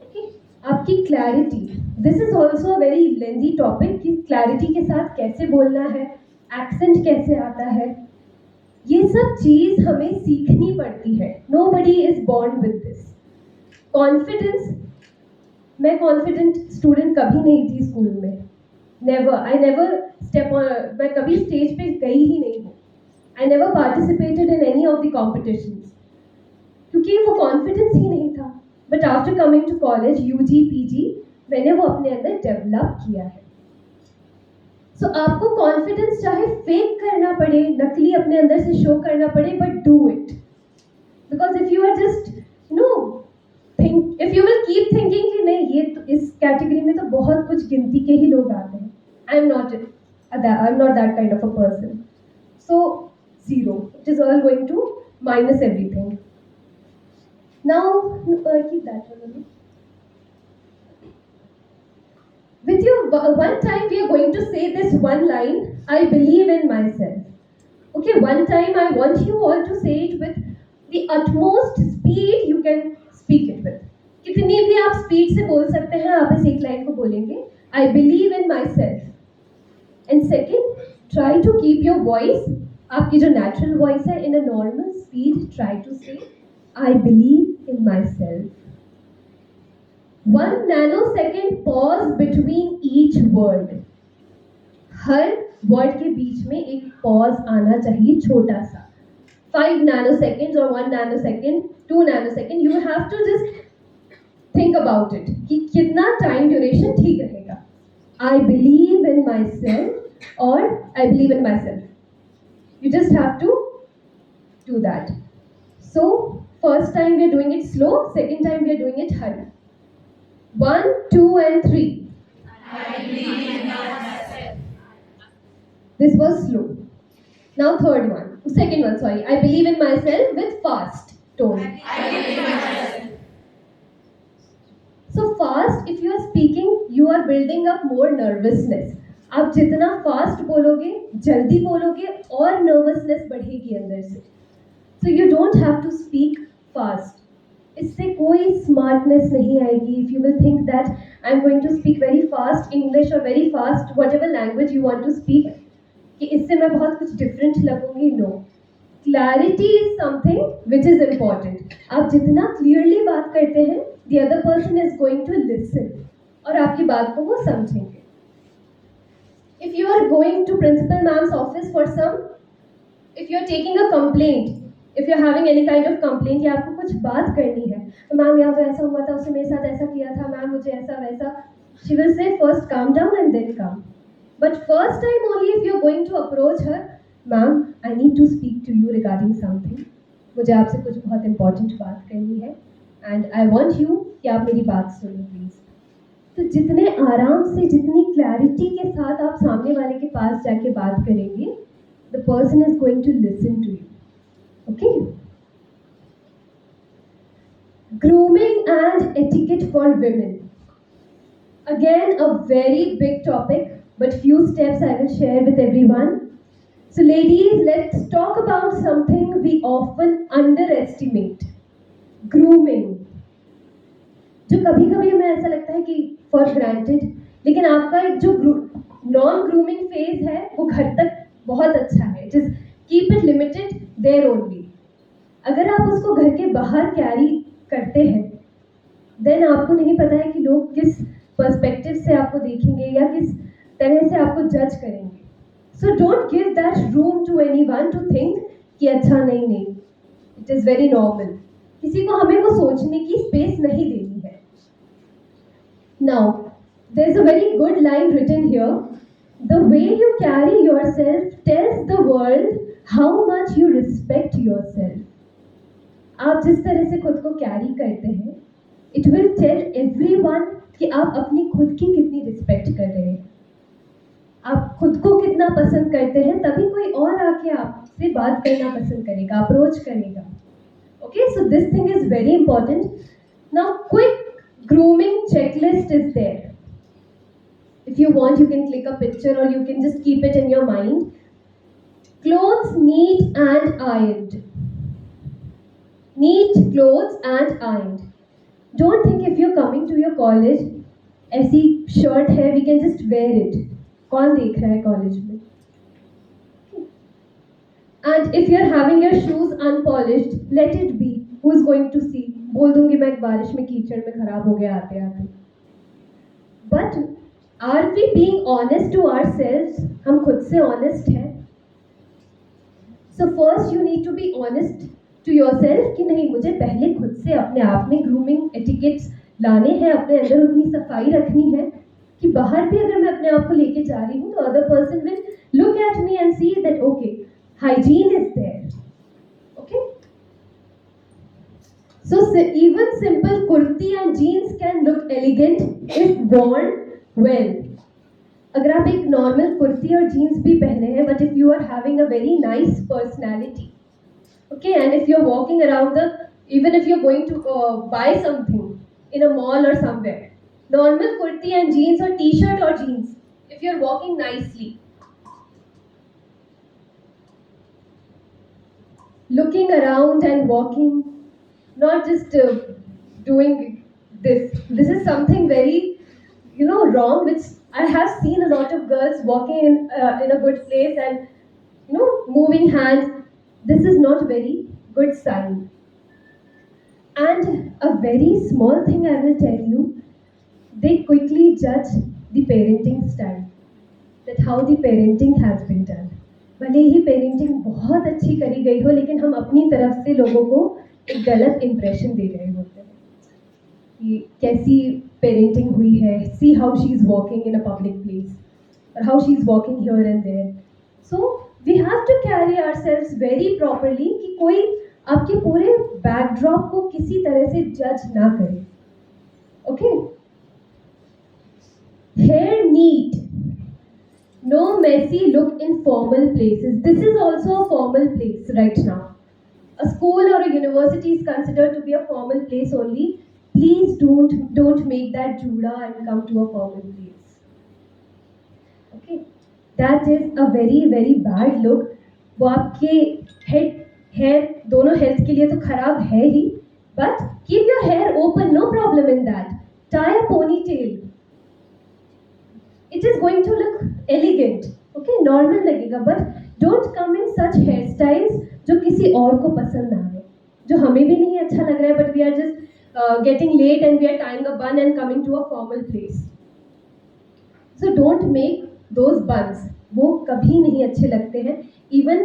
Okay? आपकी clarity. This is also a very lengthy topic कि clarity के साथ कैसे बोलना है, accent कैसे आता है. ये सब चीज़ हमें सीखनी पड़ती है. Nobody is born with this. Confidence. मैं कॉन्फिडेंट स्टूडेंट कभी नहीं थी स्कूल में. Never I never step on. मैं कभी स्टेज पे गई ही नहीं हूँ. I never participated in any of the competitions क्योंकि वो कॉन्फिडेंस ही नहीं था. But after coming to college UG PG मैंने वो अपने अंदर डेवलप किया है. सो आपको कॉन्फिडेंस चाहे फेक करना पड़े, नकली अपने अंदर से शो करना पड़े, but do it. Because if you are just think if you will keep thinking कि नहीं ये तो इस कैटेगरी में तो बहुत कुछ गिनती के ही लोग आते हैं. I'm not that kind of a person. So 0. It is all going to minus everything. Now keep that one. With you one time we are going to say this one line. I believe in myself. Okay, one time I want you all to say it with the utmost speed you can speak it with. कितनी भी आप speed से बोल सकते हैं. आप इस एक लाइन को बोलेंगे I believe in myself. And second, try to keep your voice, आपकी जो natural voice है, in a normal speed. Try to say I believe in myself. 1 nanosecond pause between each word. Her word के बीच में एक pause आना चाहिए छोटा सा. 5 nanoseconds or 1 nanosecond, 2 nanosecond, you have to just think about it कि कितना टाइम ड्यूरेशन ठीक रहेगा. I believe in myself or I believe in myself. You just have to do that. So first time we are doing it slow, second time we are doing it hurry. 1, 2 and 3. I believe in myself. This was slow. Now third one. Second one, sorry. I believe in myself with fast tone. I believe in myself. So fast, if you are speaking, you are building up more nervousness. आप जितना fast बोलोगे, जल्दी बोलोगे और nervousness बढ़ेगी अंदर से. So you don't have to speak fast. इससे कोई smartness नहीं आएगी. If you will think that I'm going to speak very fast English or very fast whatever language you want to speak, कि इससे मैं बहुत कुछ different लगूंगी, no. Clarity is something which is important. आप जितना clearly बात करते हैं, the other person is going to listen और आपकी बात को वो समझेंगे. If you are going to principal ma'am's office for some, if you are taking a complaint, if you are having any kind of complaint या आपको कुछ बात करनी है, तो मैम यहाँ तो ऐसा हुआ था, उसने मेरे साथ ऐसा किया था, मैम मुझे ऐसा वैसा, she will say first calm down and then come. But first time only if you are going to approach her, ma'am, I need to speak to you regarding something. मुझे आपसे कुछ बहुत important बात करनी है and I want you कि आप मेरी बात सुनो please. तो जितने आराम से, जितनी clarity के साथ आप सामने वाले के पास जाके बात करेंगे, the person is going to listen to you. Okay? Grooming and etiquette for women. Again, a very big topic, but few steps I will share with everyone. So, ladies, let's talk about something we often underestimate: grooming. जो कभी कभी हमें ऐसा लगता है कि for granted, लेकिन आपका एक जो नॉन ग्रूमिंग फेज है वो घर तक बहुत अच्छा है. It is keep it limited there only. अगर आप उसको घर के बाहर कैरी करते हैं, देन आपको नहीं पता है कि लोग किस पर्सपेक्टिव से आपको देखेंगे या किस तरह से आपको जज करेंगे. So don't give that room to anyone to think कि अच्छा नहीं. It is very normal. किसी को हमें वो सोचने की स्पेस नहीं देनी है. Now there is a very good line written here: the way you carry yourself tells the world how much you respect yourself. आप जिस तरह से खुद को कैरी करते हैं, इट विल टेल एवरीवन कि आप अपनी खुद की कितनी रिस्पेक्ट कर रहे हैं. आप खुद को कितना पसंद करते हैं, तभी कोई और आके आपसे बात करना पसंद करेगा, अप्रोच करेगा. Okay, so this thing is very important. Now quick grooming checklist is there. If you want, you can click a picture or you can just keep it in your mind. Clothes neat and ironed. Neat clothes and ironed. Don't think if you're coming to your college, ऐसी shirt है, we can just wear it. कौन देख रहा है college में? And if you're having your shoes unpolished, let it be. Who is going to see? बोल दूंगी मैं बारिश में कीचड़ में खराब हो गया आते आते. But are we being honest to ourselves? हम खुद से honest हैं? So first you need to be honest to yourself कि नहीं, मुझे पहले खुद से अपने आप में grooming etiquettes लाने हैं, अपने अंदर उतनी सफाई रखनी है कि बाहर भी अगर मैं अपने आप को लेके जा रही हूँ तो other person will look at me and see that okay, hygiene is there. Okay? So even simple kurti and jeans can look elegant if worn well. अगर आप एक नॉर्मल कुर्ती और जीन्स भी पहने हैं, but if you are having a very nice personality, okay, and if you're walking around even if you're going to buy something in a mall or somewhere, normal kurti and jeans or t-shirt or jeans, if you're walking nicely, looking around and walking, not just doing this is something very wrong, which I have seen a lot of girls walking in a good place and moving hands. This is not very good sign. And a very small thing I will tell you: they quickly judge the parenting style, that how the parenting has been done. भले ही parenting बहुत अच्छी करी गई हो, लेकिन हम अपनी तरफ से लोगों को एक गलत इम्प्रेशन दे रहे होते हैं कि कैसी पेरेंटिंग हुई है. See how she is walking in a public place और how she is walking here and there. So we have to carry ourselves very properly कि कोई आपके पूरे बैकड्रॉप को किसी तरह से जज ना करे. Okay, hair neat. No messy look in formal places. This is also a formal place right now. A school or a university is considered to be a formal place only. Please don't make that juda and come to a formal place. Okay, that is a very very bad look. वो आपके hair दोनों health के लिए तो खराब है ही. But keep your hair open, no problem in that. Tie a ponytail. It is going to look elegant, okay, normal लगेगा, but don't come in such hairstyles जो किसी और को पसंद ना आए, जो हमें भी नहीं अच्छा लग रहा है, but we are just getting late and we are tying a bun and coming to a formal place. So don't make those buns. वो कभी नहीं अच्छे लगते हैं. Even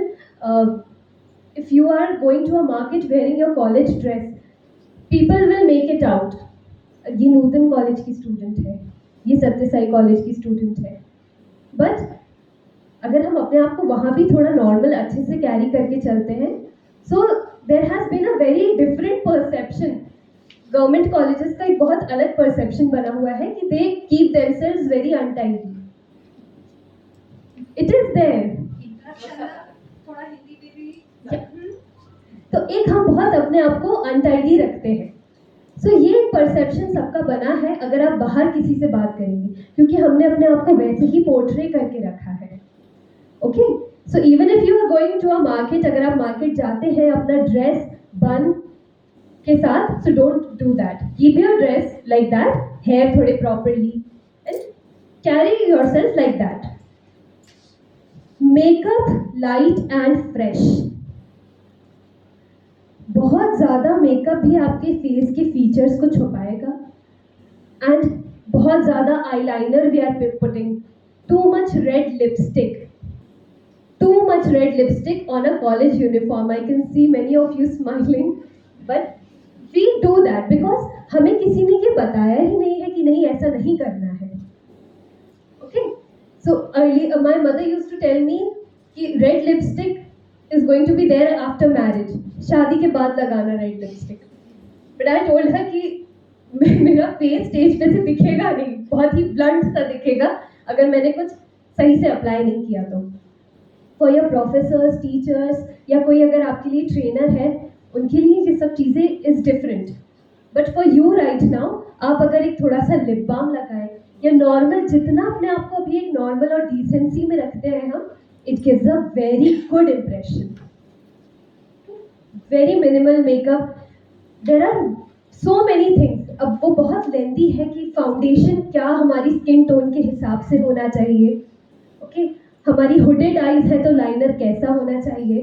if you are going to a market wearing your college dress, people will make it out. ये नूतन college की student है, ये सत्य साई कॉलेज की स्टूडेंट है. बट अगर हम अपने आप को वहाँ भी थोड़ा नॉर्मल अच्छे से कैरी करके चलते हैं, so there has been a very different perception. Government colleges का एक बहुत अलग परसेप्शन बना हुआ है कि they keep themselves very untidy. It is there. थोड़ा हिंदी में भी. तो एक हम बहुत अपने आप को अनटाइडी रखते हैं. सो ये एक परसेप्शन सबका बना है अगर आप बाहर किसी से बात करेंगे, क्योंकि हमने अपने आप को वैसे ही पोर्ट्रे करके रखा है. Okay, So even if you are going to a market, अगर आप मार्केट जाते हैं अपना ड्रेस बन के साथ, so don't do that. Keep your dress like that, hair थोड़े properly, and carry yourself like that. Makeup light and fresh. बहुत ज़्यादा मेकअप भी आपके फेस के फीचर्स को छुपाएगा, एंड बहुत ज़्यादा eyeliner we are putting, too much red lipstick on a college uniform. I can see many of you smiling, but we do that because हमें किसी ने ये बताया ही नहीं है कि नहीं ऐसा नहीं करना है. Okay, so early my mother use to tell me कि red lipstick is going to be there after marriage. शादी के बाद लगाना red lipstick. But I told her कि मेरा फेस स्टेज पे से दिखेगा नहीं, बहुत ही ब्लंट सा दिखेगा अगर मैंने कुछ सही से अप्लाई नहीं किया तो. फॉर योर प्रोफेसर्स, टीचर्स या कोई अगर आपके लिए ट्रेनर है, उनके लिए ये सब चीज़ें is different. But for you right now, आप अगर एक थोड़ा सा लिप बाम लगाए या नॉर्मल, जितना अपने आप को अभी एक नॉर्मल और डिसेंसी में रखते हैं हम, it gives a very good impression. Very minimal makeup. There are so many things. अब वो बहुत लेंदी है कि फाउंडेशन क्या हमारी स्किन टोन के हिसाब से होना चाहिए. ओके, हमारी हुडेड आईज है तो लाइनर कैसा होना चाहिए,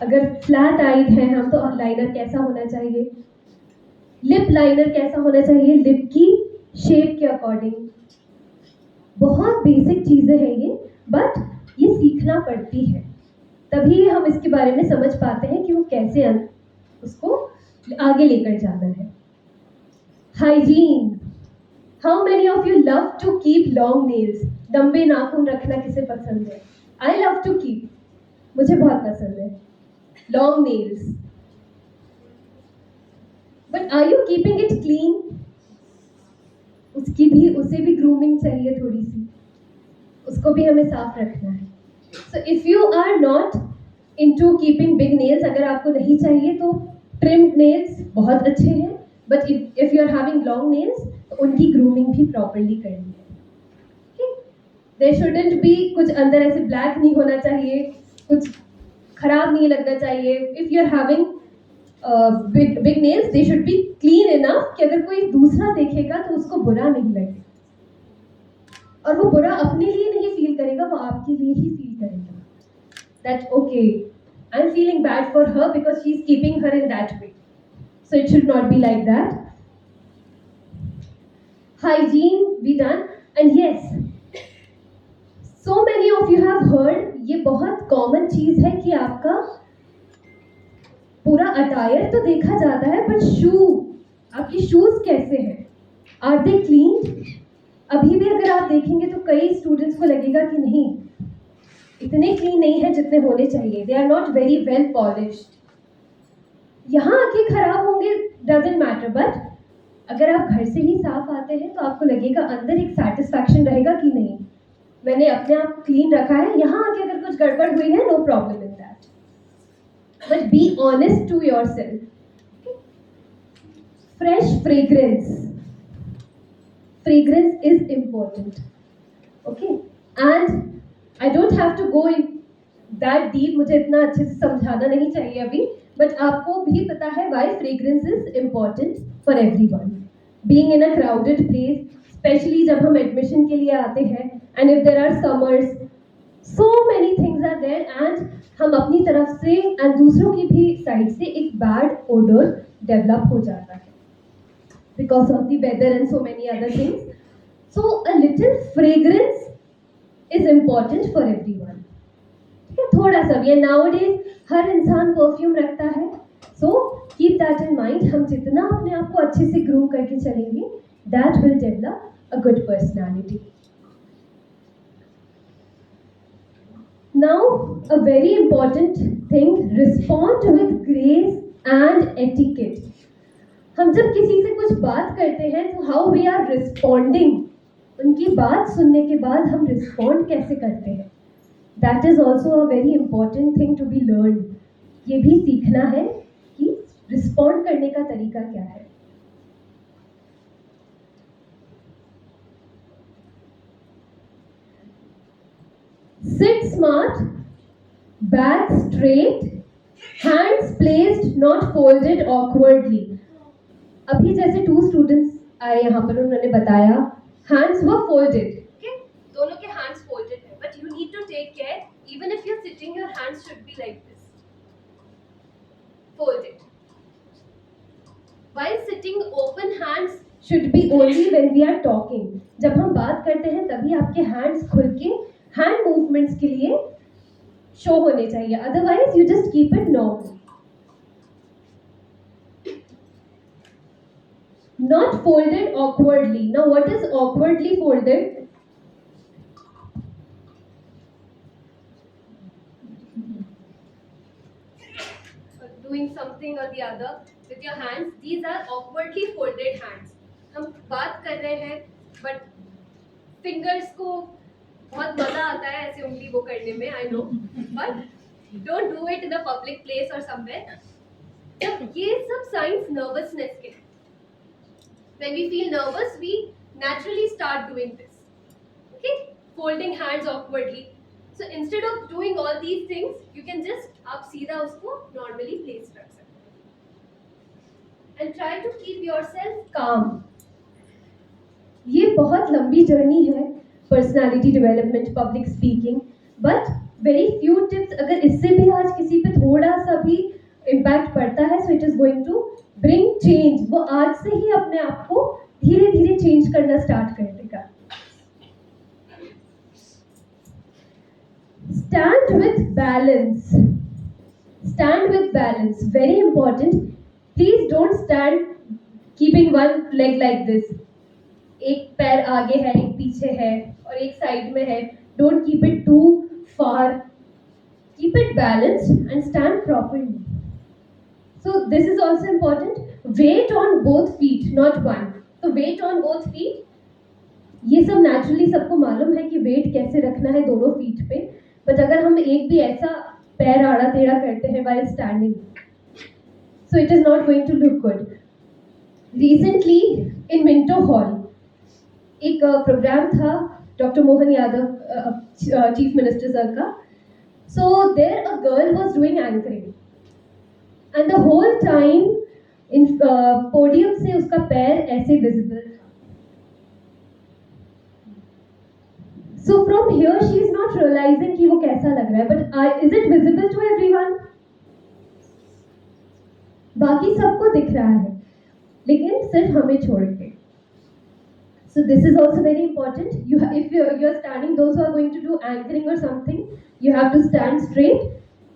अगर फ्लैट आईड है हम तो लाइनर कैसा होना चाहिए, लिप लाइनर कैसा होना चाहिए लिप की शेप के अकॉर्डिंग. बहुत बेसिक चीज़ें हैं ये, बट ये सीखना पड़ती है, तभी हम इसके बारे में समझ पाते हैं कि वो कैसे उसको आगे लेकर जाना है. Hygiene. How many of you love to keep long nails? लंबे नाखून रखना किसे पसंद है? आई लव टू कीप, मुझे बहुत पसंद है long nails. But are you keeping it clean? उसे भी ग्रूमिंग चाहिए थोड़ी सी, उसको भी हमें साफ रखना है. So if you are not into keeping big nails, अगर आपको नहीं चाहिए तो ट्रिम्ड नेल्स बहुत अच्छे हैं, but if you are having long nails तो उनकी ग्रूमिंग भी प्रॉपरली करनी है. देयर शुडंट बी कुछ अंदर ऐसे ब्लैक नहीं होना चाहिए, कुछ खराब नहीं लगना चाहिए. If you are having big nails, they should be clean enough कि अगर कोई दूसरा देखेगा तो उसको बुरा नहीं लगे, और वो बुरा अपने लिए नहीं फील करेगा, वो आपके लिए ही फील करेगा. That okay, I am feeling bad for her because she is keeping her in that way. So it should not be like that. Hygiene we done, and yes, so many of you have heard, ये बहुत common चीज है कि आपका पूरा attire तो देखा जाता है, बट आपकी शूज कैसे हैं? Are they clean? अभी भी अगर आप देखेंगे तो कई स्टूडेंट्स को लगेगा कि नहीं, इतने क्लीन नहीं है जितने होने चाहिए, they are not very well polished. यहाँ आके खराब होंगे डजेंट मैटर, बट अगर आप घर से ही साफ आते हैं तो आपको लगेगा अंदर एक सेटिस्फैक्शन रहेगा कि नहीं, मैंने अपने आप क्लीन रखा है. यहाँ आके अगर कुछ गड़बड़ हुई है, no problem in that, but be honest to your self. Fresh fragrance. Fragrance is important. Okay, and I don't have to go in that deep, मुझे इतना अच्छे से समझाना नहीं चाहिए अभी, but आपको भी पता है why fragrance is important for everyone. Being in a crowded place, especially जब हम admission के लिए आते हैं, and if there are summers, so many things are there, and हम अपनी तरफ से and दूसरों की भी साइड से एक bad odor develop हो जाता है because of the weather and so many other things. So a little fragrance is important for everyone. थोड़ा सा भी, nowadays हर इंसान परफ्यूम रखता है, so keep that in mind. हम जितना अपने आप को अच्छे से ग्रूम करके चलेंगे, that will develop a good personality. Now a very important thing, respond with grace and etiquette. हम जब किसी से कुछ बात करते हैं तो हाउ वी आर रिस्पॉन्डिंग, उनकी बात सुनने के बाद हम रिस्पॉन्ड कैसे करते हैं, that is also a very important thing to be learn. ये भी सीखना है कि रिस्पॉन्ड करने का तरीका क्या है. Sit smart back straight, hands placed, not folded awkwardly. अभी जैसे 2 स्टूडेंट्स आए यहाँ पर, उन्होंने बताया hands were folded. Okay, दोनों के hands folded हैं, but you need to take care. Even if you're sitting, your hands should be like this, folded. While sitting, open hands should be only when we are talking. जब हम बात करते हैं तभी आपके hands खुल के hand movements के लिए show होने चाहिए. Otherwise, you just keep it normal. Not folded awkwardly. Now, what is awkwardly folded? Doing something or the other with your hands. These are awkwardly folded hands. हम बात कर रहे हैं, but fingers को बहुत मजा आता है ऐसे उंगली वो करने में. I know, but don't do it in a public place or somewhere. ये सब signs nervousness के. When we feel nervous, we naturally start doing this. Okay, folding hands awkwardly. So instead of doing all these things, you can just आप सीधा उसको normally place रख सकते हैं. And try to keep yourself calm. ये बहुत लंबी journey है personality development, public speaking, but very few tips. अगर इससे भी आज किसी पे थोड़ा सा भी इम्पैक्ट पड़ता है, so it is going to bring change. वो आज से ही अपने आप को धीरे धीरे चेंज करना स्टार्ट कर देगा. Stand with balance. Stand with balance. Very important. Please don't stand keeping one leg like this. एक पैर आगे है, एक पीछे है और एक साइड में है. Don't keep it too far. Keep it balanced and stand properly. So this is also important. Weight on both feet, not one. So weight on both feet. ये सब naturally सबको मालूम है कि weight कैसे रखना है दोनों feet पे. बट अगर हम एक भी ऐसा पैर आड़ा टेढ़ा करते हैं while standing, so it is not going to look good. Recently in Minto Hall एक प्रोग्राम था doctor Mohan Yadav chief minister sir का. So there a girl was doing anchoring and the whole time in podium से उसका पैर ऐसे visible. So from here she is not realizing कि वो कैसा लग रहा है, but is it visible to everyone? बाकी सबको दिख रहा है, लेकिन सिर्फ हमें छोड़ के. So this is also very important. If you're standing, those who are going to do anchoring or something, you have to stand straight.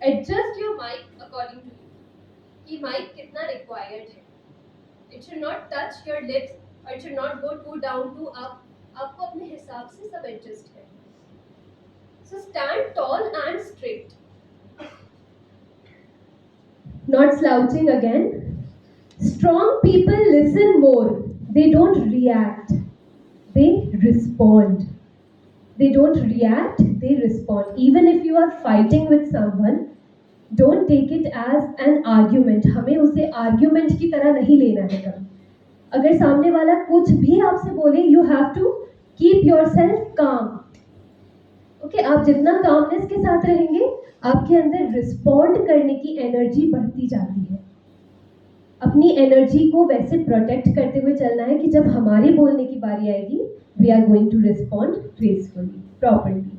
Adjust your mic according to you. कि mic कितना required है. It should not touch your lips or it should not go too down to up. आपको अपने हिसाब से सब adjust है. So stand tall and straight. Not slouching again. Strong people listen more. They don't react. They respond. They don't react, they respond. Even if you are fighting with someone, don't take it as an argument. हमें उसे argument की तरह नहीं लेना है कभी. अगर सामने वाला कुछ भी आपसे बोले, you have to keep yourself calm. Okay, आप जितना calmness के साथ रहेंगे, आपके अंदर respond करने की energy बढ़ती जाती है. अपनी एनर्जी को वैसे प्रोटेक्ट करते हुए चलना है कि जब हमारी बोलने की बारी आएगी, we are going to respond gracefully, properly.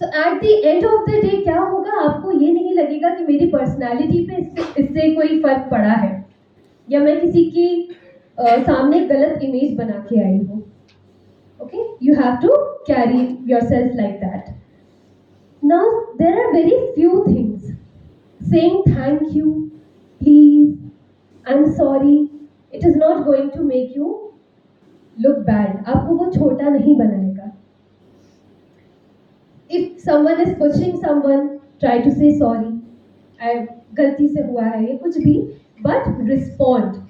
So at the end of the day क्या होगा, आपको ये नहीं लगेगा कि मेरी पर्सनालिटी पे इससे कोई फर्क पड़ा है या मैं किसी की सामने गलत इमेज बना के आई हूँ. Okay, you have to carry yourself like that. Now there are very few things. Saying thank you, please, I'm sorry, it is not going to make you look bad. आपको वो छोटा नहीं बनाएगा. If someone is pushing someone, try to say sorry. गलती से हुआ है ये कुछ भी, but respond.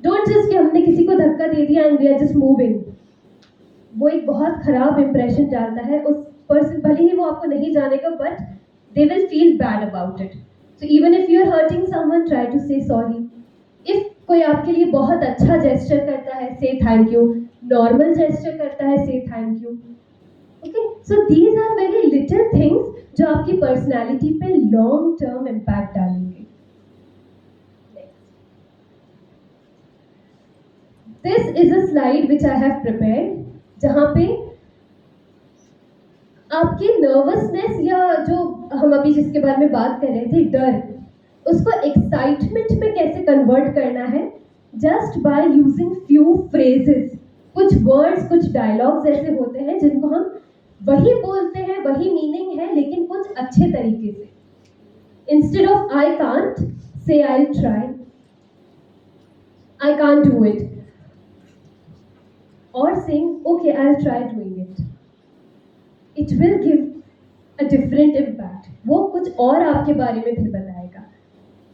Don't just कि हमने किसी को धक्का दे दिया and we are just moving. वो एक बहुत खराब impression डालता है उस person, भले ही वो आपको नहीं जानेगा, but they will feel bad about it. So even if you are hurting someone, try to say sorry. If कोई आपके लिए बहुत अच्छा gesture करता है, say thank you. Normal gesture करता है, say thank you. ठीक है, so these are very little things जो आपकी पर्सनालिटी पे लॉन्ग टर्म इम्पैक्ट डालेंगे. This is a slide which I have prepared, जहाँ पे आपकी नर्वसनेस या जो हम अभी जिसके बारे में बात कर रहे थे, डर, उसको एक्साइटमेंट में कैसे कन्वर्ट करना है, just by using few phrases. कुछ वर्ड्स, कुछ डायलॉग्स ऐसे होते हैं जिनको हम वही बोलते हैं, वही मीनिंग है, लेकिन कुछ अच्छे तरीके से. Instead of I can't, say I try. I can't do it, और saying okay I try doing it. It will give a different impact. वो कुछ और आपके बारे में फिर बताएगा.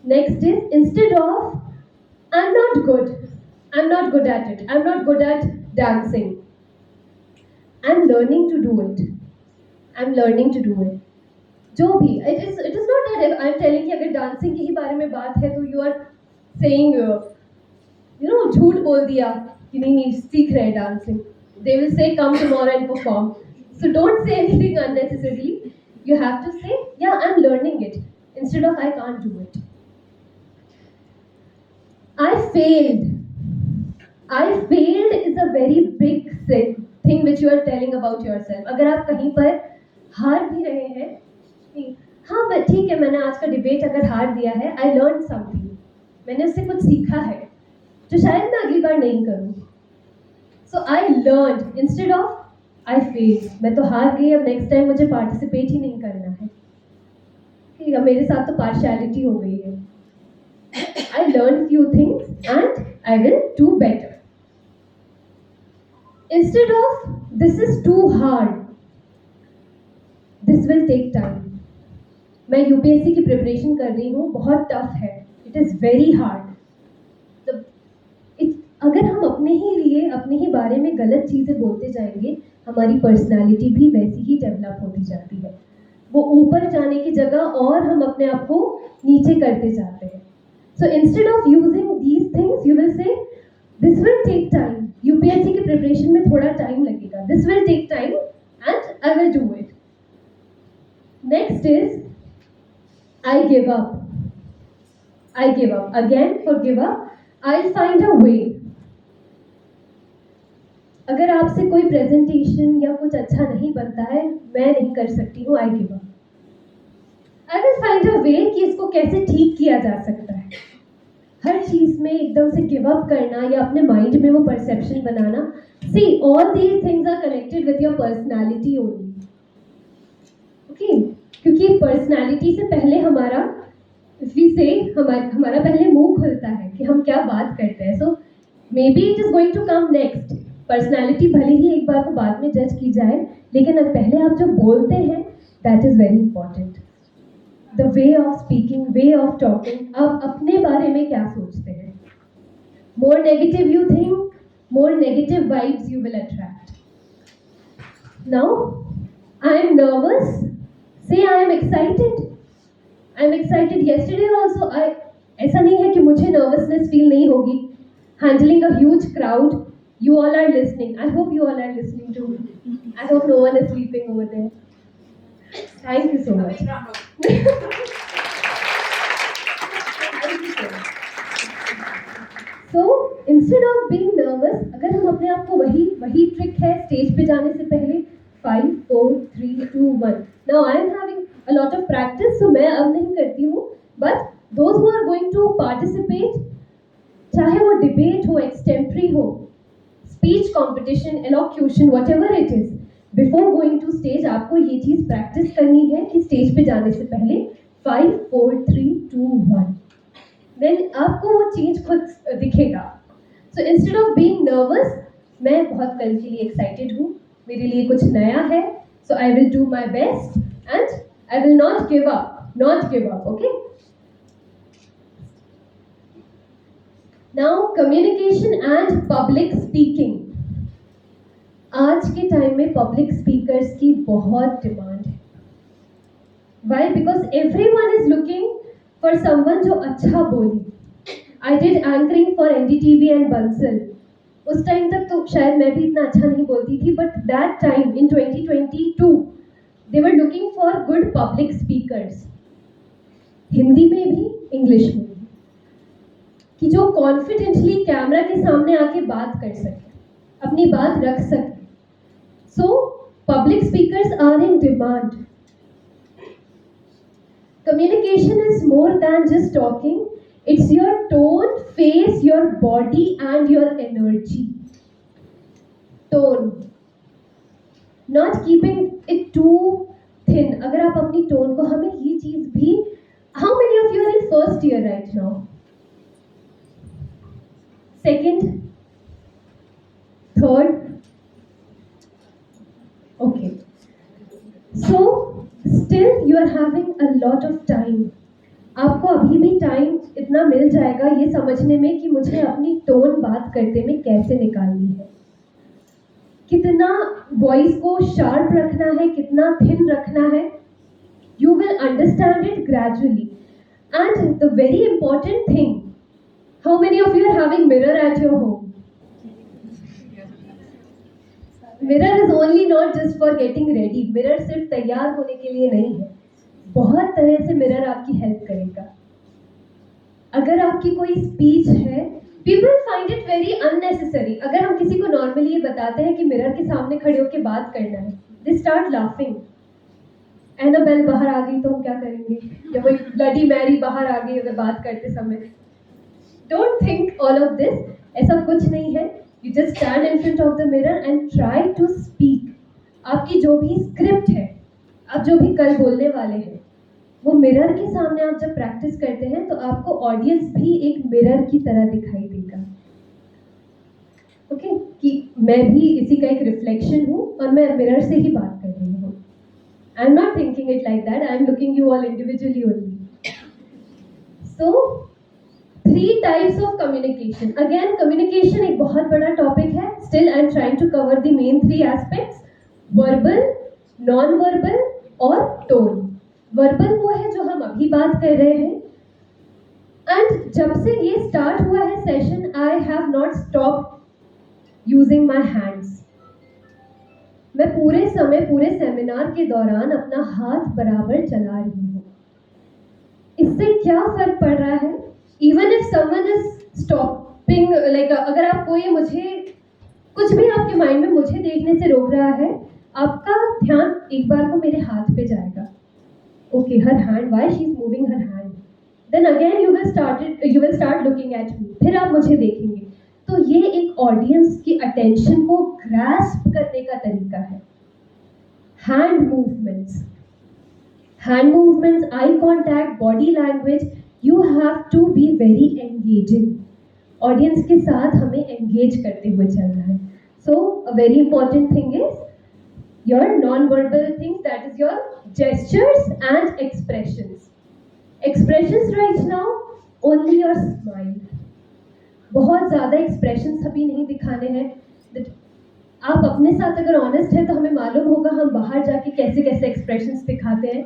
Next is instead of I am not good, I am not good at it, I am not good at dancing, I'm learning to do it, I'm learning to do it. जो भी it is not that if I'm telling कि अगर dancing की ही बारे में बात है तो you are saying झूठ बोल दिया कि नहीं सीख रहे dancing. They will say come tomorrow and perform. So don't say anything unnecessarily. You have to say yeah I'm learning it instead of I can't do it. I failed is a very big thing which you are telling about yourself. अगर आप कहीं पर हार भी रहे हैं, हाँ मैं ठीक है, मैंने आज का डिबेट अगर हार दिया है, I learned something, मैंने उससे कुछ सीखा है जो शायद मैं अगली बार नहीं करूँ. So I learned instead of I failed. मैं तो हार गई, अब नेक्स्ट टाइम मुझे पार्टिसिपेट ही नहीं करना है. ठीक है, मेरे साथ तो पार्शियलिटी हो गई है. I learned few things and I will do better. Instead of this is too hard, this will take time. मैं यूपीएससी की प्रिपरेशन कर रही हूँ, बहुत टफ है, इट इज़ वेरी हार्ड. अगर हम अपने ही लिए, अपने ही बारे में गलत चीज़ें बोलते जाएंगे, हमारी पर्सनालिटी भी वैसी ही डेवलप होती जाती है. वो ऊपर जाने की जगह और हम अपने आप को नीचे करते जाते हैं. So instead of using these things, you will say, this will take time. UPSC की प्रिपरेशन में थोड़ा टाइम लगेगा. This will take time and I will do it. Next is, I give up. I give up. Again, for give up, I'll find a way. अगर आपसे कोई presentation या कुछ अच्छा नहीं बनता है, मैं नहीं कर सकती हूँ, I give up. I will find a way कि इसको कैसे ठीक किया जा सकता है. हर चीज़ में एकदम से गिव अप करना या अपने माइंड में वो परसेप्शन बनाना. See all these things are connected with your personality only. Okay, क्योंकि पर्सनालिटी से पहले हमारा हमारा पहले मुंह खुलता है कि हम क्या बात करते हैं. So maybe it is going to come next. Personality भले ही एक बार को बाद में जज की जाए, लेकिन अब पहले आप जो बोलते हैं that is very important. The way of speaking, way of talking, आप अपने बारे में क्या सोचते हैं. More negative you think, more negative vibes you will attract. Now, I am nervous. Say I am excited. I am excited. Yesterday also, ऐसा नहीं है कि मुझे nervousness feel नहीं होगी. Handling a huge crowd, you all are listening. I hope you all are listening to me. I hope no one is sleeping over there. Thank you so much. So instead of being nervous, अगर हम अपने आप को वही trick है stage पे जाने से पहले 5, 4, 3, 2, 1. Now I am having a lot of practice, so मैं अब नहीं करती हूँ. But those who are going to participate, चाहे वो डिबेट हो, एक्सटेम्परी हो, speech competition, elocution, whatever it is, before going to stage आपको ये चीज़ प्रैक्टिस करनी है कि स्टेज पे जाने से पहले 5, 4, 3, 2, 1. देन आपको वो चीज़ खुद दिखेगा. So instead of being nervous, मैं बहुत कल के लिए एक्साइटेड हूँ, मेरे लिए कुछ नया है. So I will do my best and I will not give up. Okay, now communication and public speaking. आज के टाइम में पब्लिक स्पीकर्स की बहुत डिमांड है. Why? Because everyone is looking for someone जो अच्छा बोले. I did anchoring for NDTV and Bansal. उस टाइम तक तो शायद मैं भी इतना अच्छा नहीं बोलती थी, but that time in 2022 they were looking for good public speakers, Hindi में भी इंग्लिश में भी, कि जो कॉन्फिडेंटली कैमरा के सामने आके बात कर सके, अपनी बात रख सके. So public speakers are in demand. Communication is more than just talking. It's your tone, face, your body and your energy. Tone. Not keeping it too thin. अगर आप अपनी tone को, हमें ये चीज़ भी, how many of you are in first year right now? Second? Third? Okay. So, still you are having a lot of time. आपको अभी भी टाइम इतना मिल जाएगा ये समझने में कि मुझे अपनी टोन बात करते में कैसे निकालनी है, कितना वॉइस को शार्प रखना है, कितना थिन रखना है. You will understand it gradually. And the very important thing, how many of you are having mirror at your home? Mirror is only not just for getting ready. Mirror सिर्फ तैयार होने के लिए नहीं है, बहुत तरह से मिरर आपकी हेल्प करेगा. अगर आपकी कोई स्पीच है, people find it very unnecessary. अगर हम किसी को नॉर्मली ये बताते हैं कि मिरर के सामने खड़े होकर बात करना है, दे स्टार्ट लाफिंग. एनाबेल बाहर आ गई तो हम क्या करेंगे, या वही ब्लडी मैरी बाहर आ गई अगर बात करते समय. Don't think all of this. ऐसा कुछ नहीं है. You just stand in front of the mirror and try to speak. आपकी जो भी स्क्रिप्ट है, आप जो भी कल बोलने वाले हैं, वो मिरर के सामने आप जब प्रैक्टिस करते हैं तो आपको ऑडियंस भी एक मिरर की तरह दिखाई देगा. ओके, कि मैं भी इसी का एक रिफ्लेक्शन हूँ और मैं मिरर से ही बात कर रही हूँ. आई am not thinking it like that. I am looking you all individually only. So 3 types of communication. Again, communication एक बहुत बड़ा टॉपिक है. Still, I am trying to cover the main 3 aspects: verbal, non-verbal और tone. Verbal वो है जो हम अभी बात कर रहे हैं. And जब से ये start हुआ है session, I have not stopped using my hands. मैं पूरे समय, पूरे सेमिनार के दौरान अपना हाथ बराबर चला रही हूँ. इससे क्या फर्क पड़ रहा है? Even if someone is stopping, like अगर आप कोई मुझे कुछ भी आपके माइंड में मुझे देखने से रोक रहा है, आपका ध्यान एक बार को मेरे हाथ पे जाएगा. Okay, her hand, why she is moving her hand. Then again you will start looking at me. फिर आप मुझे देखेंगे. तो ये एक ऑडियंस की अटेंशन को ग्रास्प करने का तरीका है. Hand movements, eye contact, body language, you have to be very engaging. Audience के साथ हमें एंगेज करते हुए चलना है. So a very important thing is your non-verbal things, that is your gestures and expressions. Expressions right now only your smile. बहुत ज़्यादा expressions अभी नहीं दिखाने हैं. आप अपने साथ अगर ऑनेस्ट है तो हमें मालूम होगा हम बाहर जाके कैसे कैसे expressions दिखाते हैं.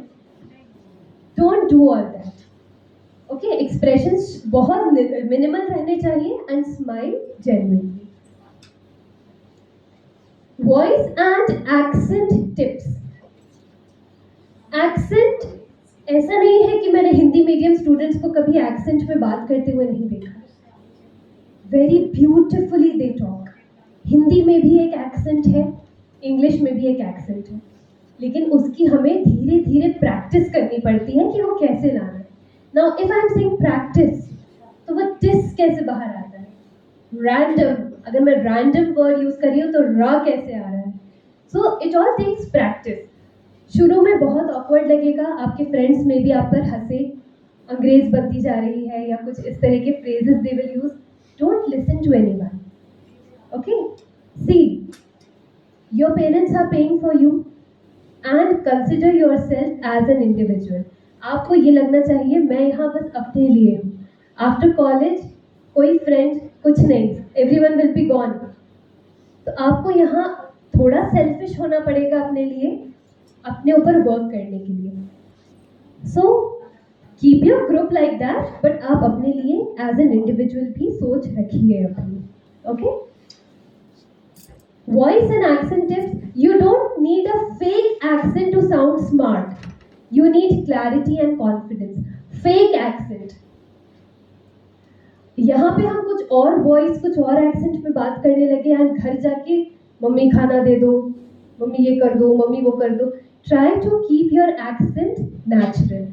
Don't do all that. Okay, expressions बहुत मिनिमल रहने चाहिए and smile genuinely. Voice and accent tips. Accent ऐसा नहीं है कि मैंने हिंदी मीडियम स्टूडेंट्स को कभी एक्सेंट में बात करते हुए नहीं देखा. Very beautifully they talk. Hindi में भी एक एक्सेंट है, इंग्लिश में भी एक एक्सेंट है, लेकिन उसकी हमें धीरे धीरे प्रैक्टिस करनी पड़ती है कि वो कैसे लाना है. Now, if I am saying practice, तो वो टिस कैसे बाहर आता है? Random. अगर मैं random word use कर रही हूँ तो ra कैसे आ रहा है? So it all takes practice. शुरू में बहुत awkward लगेगा, आपके friends में भी आप पर हंसे, अंग्रेज बनती जा रही है या कुछ इस तरह के phrases they will use. Don't listen to anyone. Okay? See, your parents are paying for you and consider yourself as an individual. आपको ये लगना चाहिए मैं यहाँ बस अपने लिए हूँ. आफ्टर कॉलेज कोई फ्रेंड कुछ नहीं, एवरीवन विल बी गॉन. तो आपको यहाँ थोड़ा सेल्फिश होना पड़ेगा अपने लिए, अपने ऊपर वर्क करने के लिए. So keep your group like that, but आप अपने लिए एज एन इंडिविजुअल भी सोच रखिए अपनी. Okay, Voice and accent tips. You don't need a fake accent to sound smart. You need clarity and confidence. Fake accent. यहाँ पे हम कुछ और वॉइस कुछ और एक्सेंट में बात करने लगे एंड घर जाके मम्मी खाना दे दो, मम्मी ये कर दो, मम्मी वो कर दो. Try to keep your accent natural.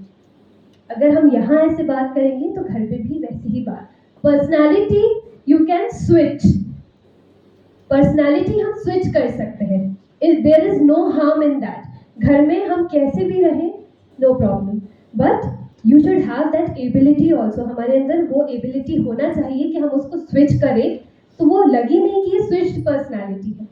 अगर हम यहाँ ऐसे बात करेंगे तो घर पे भी वैसे ही बात. Personality you can switch. Personality हम स्विच कर सकते हैं. There is no harm in that. घर में हम कैसे भी रहें, no problem, but you should have that ability also. हमारे अंदर वो एबिलिटी होना चाहिए कि हम उसको स्विच करें तो वो लगे नहीं कि ये स्विच्ड पर्सनैलिटी है.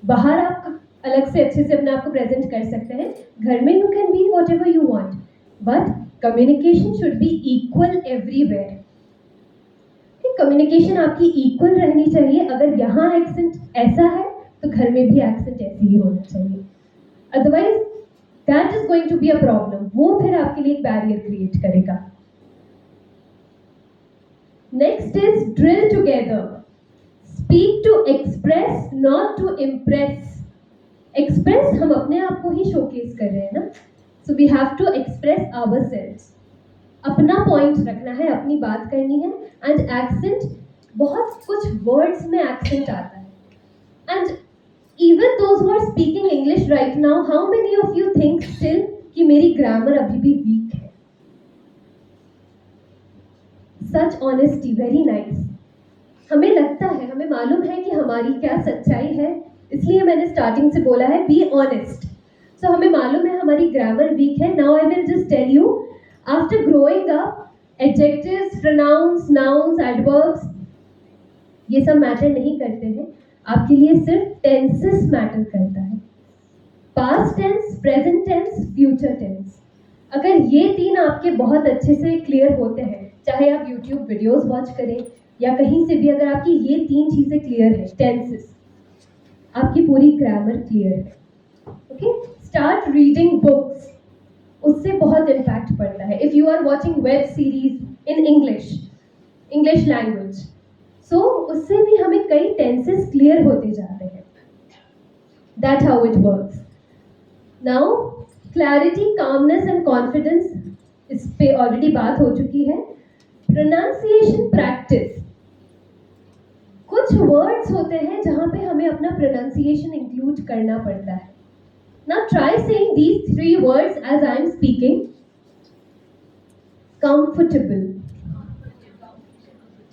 बाहर आप अलग से अच्छे से अपने आप को प्रेजेंट कर सकते हैं, घर में you can be what ever you want, but communication should be equal everywhere. Communication आपकी इक्वल रहनी चाहिए. अगर यहाँ एक्सेंट ऐसा है तो घर में भी एक्सेंट ऐसे ही होना चाहिए. Otherwise that is going to be a problem. वो फिर आपके लिए एक बैरियर क्रिएट करेगा. Next is drill together. Speak to express not to impress. Express हम अपने आप को ही शोकेस कर रहे हैं ना, so we have to express ourselves. अपना पॉइंट रखना है, अपनी बात करनी है. एंड एक्सेंट, बहुत कुछ वर्ड्स में एक्सेंट आता है. And even those who are speaking English right now, how many of you think still कि मेरी ग्रामर अभी भी वीक है? Such honesty, very nice. हमें लगता है, हमें मालूम है कि हमारी क्या सच्चाई है, इसलिए मैंने स्टार्टिंग से बोला है बी ऑनेस्ट. सो हमें मालूम है हमारी ग्रामर वीक है. Now I will just tell you, after growing up, adjectives, pronouns, nouns, adverbs, ये सब मैटर नहीं करते हैं. आपके लिए सिर्फ टेंसेस मैटर करता है. Past tense, present tense, future tense. अगर ये तीन आपके बहुत अच्छे से क्लियर होते हैं, चाहे आप यूट्यूब वीडियोस वॉच करें या कहीं से भी, अगर आपकी ये तीन चीज़ें क्लियर है, टेंसेस, आपकी पूरी ग्रामर क्लियर है. Okay, start reading books. उससे बहुत इम्पैक्ट पड़ता है. If you are watching web series in English language, so उससे भी हमें कई टेंसेस क्लियर होते जाते हैं. That how it works. Now clarity, calmness and confidence, इस पे ऑलरेडी बात हो चुकी है. Pronunciation practice. कुछ वर्ड्स होते हैं जहाँ पे हमें अपना प्रोनाउंसिएशन इंक्लूड करना पड़ता है. Now try saying these three words as I am speaking. Comfortable.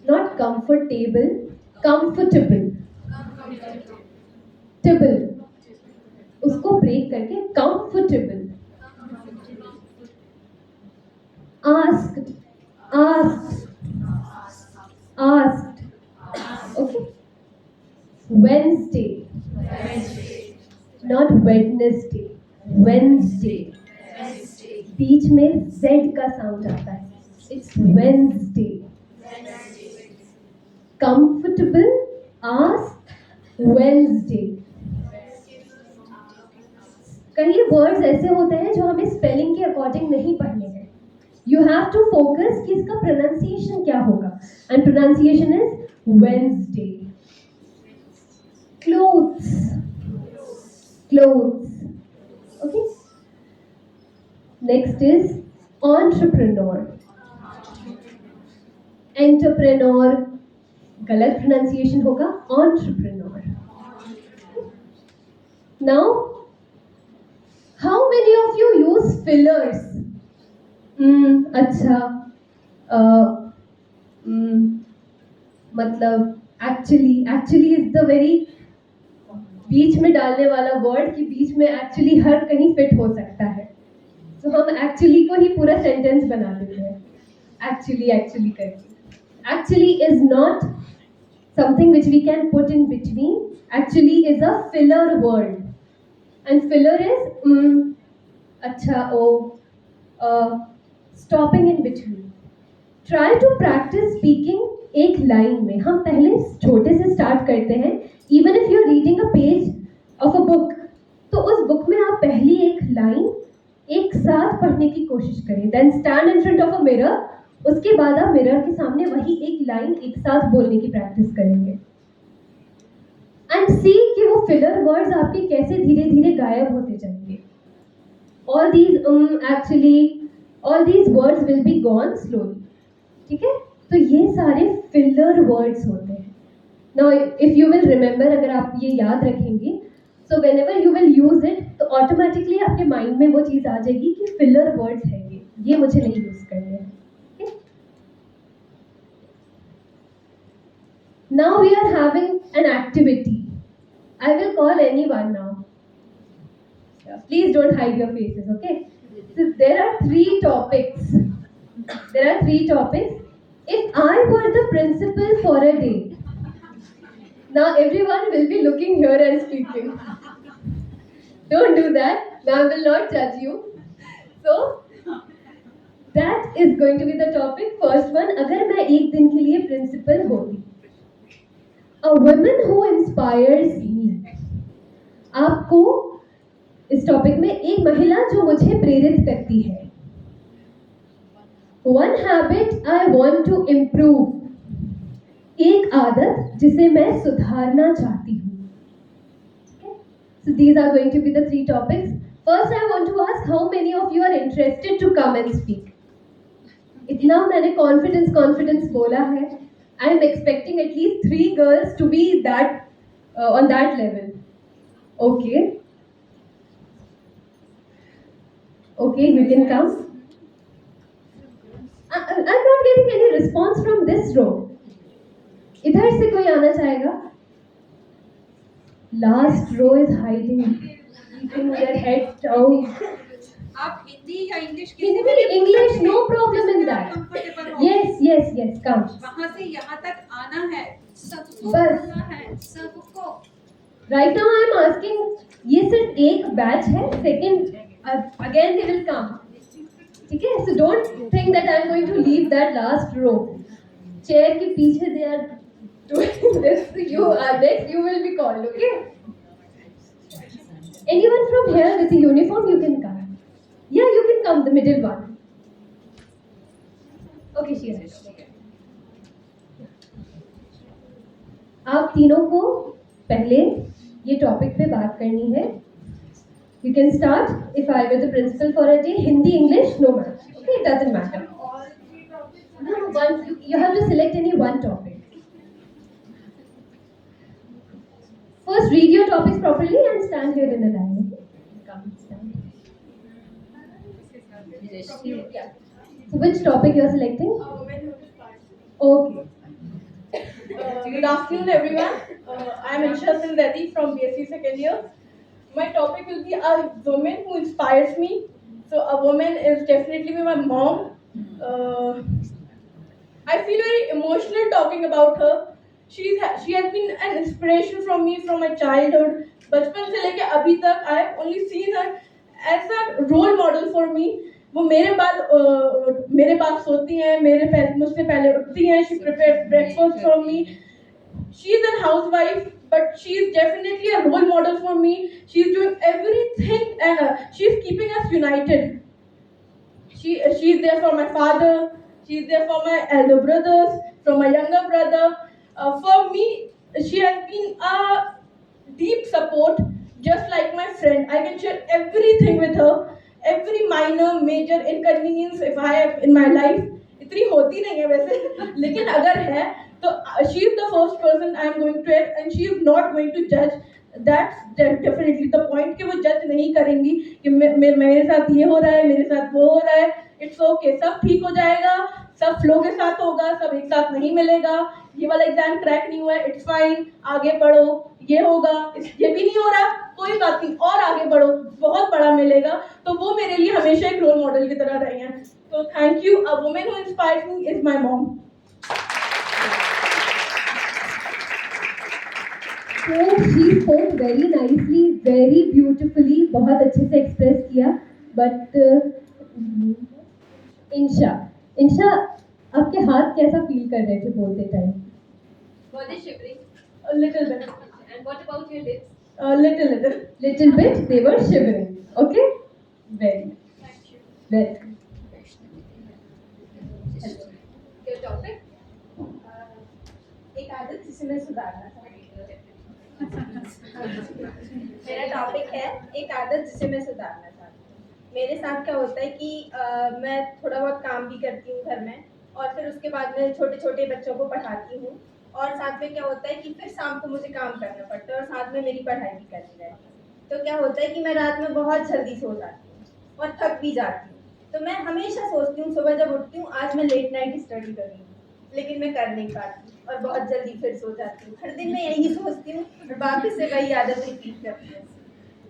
Not comfortable. Comfortable. Table. उसको ब्रेक करके comfortable. Asked. Asked. Asked. Okay. Wednesday. Not Wednesday, Wednesday. बीच में Z का साउंड आता है. It's Wednesday. Comfortable, ask, Wednesday. कई words ऐसे होते हैं जो हमें स्पेलिंग के अकॉर्डिंग नहीं पढ़ने हैं. You have to focus कि इसका प्रोनाउंसिएशन क्या होगा. And pronunciation is Wednesday. Clothes. Clothes. Okay. Next is entrepreneur. Entrepreneur, गलत pronunciation होगा, entrepreneur. Now, how many of you use fillers? अच्छा, मतलब actually is the very बीच में डालने वाला वर्ड कि बीच में एक्चुअली हर कहीं फिट हो सकता है. तो हम एक्चुअली को ही पूरा सेंटेंस बना देते हैं एक्चुअली करके. Actually is not something which we can put in between. Actually is a filler word. And filler is अच्छा, ओ, stopping in between. Try to practice speaking एक लाइन में. हम पहले छोटे से स्टार्ट करते हैं. Even if you are reading a page of a book, तो उस बुक में आप पहली एक लाइन एक साथ पढ़ने की कोशिश करें. Then stand in front of a mirror. उसके बाद आप मिरर के सामने वही एक लाइन एक साथ बोलने की प्रैक्टिस करेंगे. एंड सी कि वो फिलर वर्ड्स आपके कैसे धीरे धीरे गायब होते जाएंगे. All these actually all these words will be gone slowly. ठीक है, तो ये सारे फिलर वर्ड्स होते हैं. Now if you will remember, अगर आप ये याद रखेंगे, so when ever you will use it, तो ऑटोमेटिकली आपके माइंड में वो चीज़ आ जाएगी कि फिलर वर्ड्स हैं ये मुझे नहीं यूज करने हैं. Now we are having an activity. I will call anyone now. Please don't hide your faces, okay? So there are three topics. There are three topics. If I were the principal for a day, now everyone will be looking here and speaking. Don't do that. Ma'am will not judge you. So that is going to be the topic. First one, अगर मैं एक दिन के लिए principal होती. A woman who inspires me. आपको इस topic में एक महिला जो मुझे प्रेरित करती है. One habit I want to improve. एक आदत जिसे मैं सुधारना चाहती हूँ. So these are going to be the three topics. First I want to ask how many of you are interested to come and speak. इतना मैंने confidence बोला है. I am expecting at least 3 girls to be that on that level. Okay. Okay, you can come. I'm not getting any response from this row. इधर से कोई आना चाहेगा? Last row is hiding, keeping their heads down. आप हिंदी या English Hindi, English, no problem in that. Yes, come. वहाँ से यहाँ तक आना है, सबको बस. बोलना है, सबको. Right now I am asking, ये सिर्फ एक बैच है, second again they will come. ठीक है, so don't think that I am going to leave that last row. Chair के पीछे they are doing this. You are next, you will be called. Okay. Anyone from here with a uniform, you can come. Yeah, you can come, the middle one. Okay, she is. आप तीनों को पहले ये topic पे बात करनी है. You can start. If I were the principal for a day, Hindi, English, no matter. Okay, it doesn't matter. No, one. You have to select any one topic. First, read your topics properly and stand here in a line. Okay? Come, stand. Yeah. So, which topic you are selecting? Women who inspire. Okay. Good afternoon, everyone. I am Insha Singh Reddy from BSc second year. My topic will be a woman who inspires me. So a woman is definitely my mom. I feel very emotional talking about her. She has been an inspiration from me from my childhood. बचपन से लेके अभी तक I have only seen her as a role model for me. वो मेरे पास सोती हैं, मुझसे पहले उठती हैं. She prepares breakfast for me. She is a housewife, but she is definitely a role model for me. She is doing everything and she is keeping us united. She is there for my father. She is there for my elder brothers, for my younger brother. For me, she has been a deep support, just like my friend. I can share everything with her. Every minor, major inconvenience if I have in my life. इतनी होती नहीं है वैसे, लेकिन अगर है तो she is the first person I am going to tell, and she is not going to judge. That's definitely the point कि वो जज नहीं करेंगी कि मेरे साथ ये हो रहा है, मेरे साथ वो हो रहा है. It's okay, सब ठीक हो जाएगा, सब फ्लो के साथ होगा, सब एक साथ नहीं मिलेगा. ये वाला एग्जाम क्रैक नहीं हुआ है, इट्स फाइन, आगे बढ़ो. ये होगा, ये भी नहीं हो रहा, कोई बात नहीं, और आगे बढ़ो, बहुत बड़ा मिलेगा. तो वो मेरे लिए हमेशा एक रोल मॉडल की तरह रही हैं. तो thank you. A woman who inspires me is my mom. So she spoke very nicely, very beautifully, बहुत अच्छे से एक्सप्रेस किया. But इंशा, आपके हाथ कैसा फील कर रहे थे बोलते time? Was it shivering? A little bit. And what about your lips? A little. Little bit, they were shivering. Okay? Very. Thank you. Very. Your topic? एक आदत जिसे मैं सुधारना चाहती हूँ. मेरा टॉपिक है एक आदत जिसे मैं सुधारना चाहती हूँ। मेरे साथ क्या होता है कि मैं थोड़ा बहुत काम भी करती हूँ घर में, और फिर उसके बाद में छोटे छोटे बच्चों को पढ़ाती हूँ, और साथ में क्या होता है कि फिर शाम को मुझे काम करना पड़ता है और साथ में मेरी पढ़ाई भी करनी रहती है। तो क्या होता है कि मैं रात में बहुत जल्दी सो जाती हूँ और थक भी जाती हूँ। तो मैं हमेशा सोचती हूँ सुबह जब उठती हूँ आज मैं लेट नाइट स्टडी करूँगी, लेकिन मैं कर नहीं पाती और बहुत जल्दी फिर सो जाती हूँ। हर दिन मैं यही सोचती हूँ और वापस से वही आदत रिपीट करती हूँ।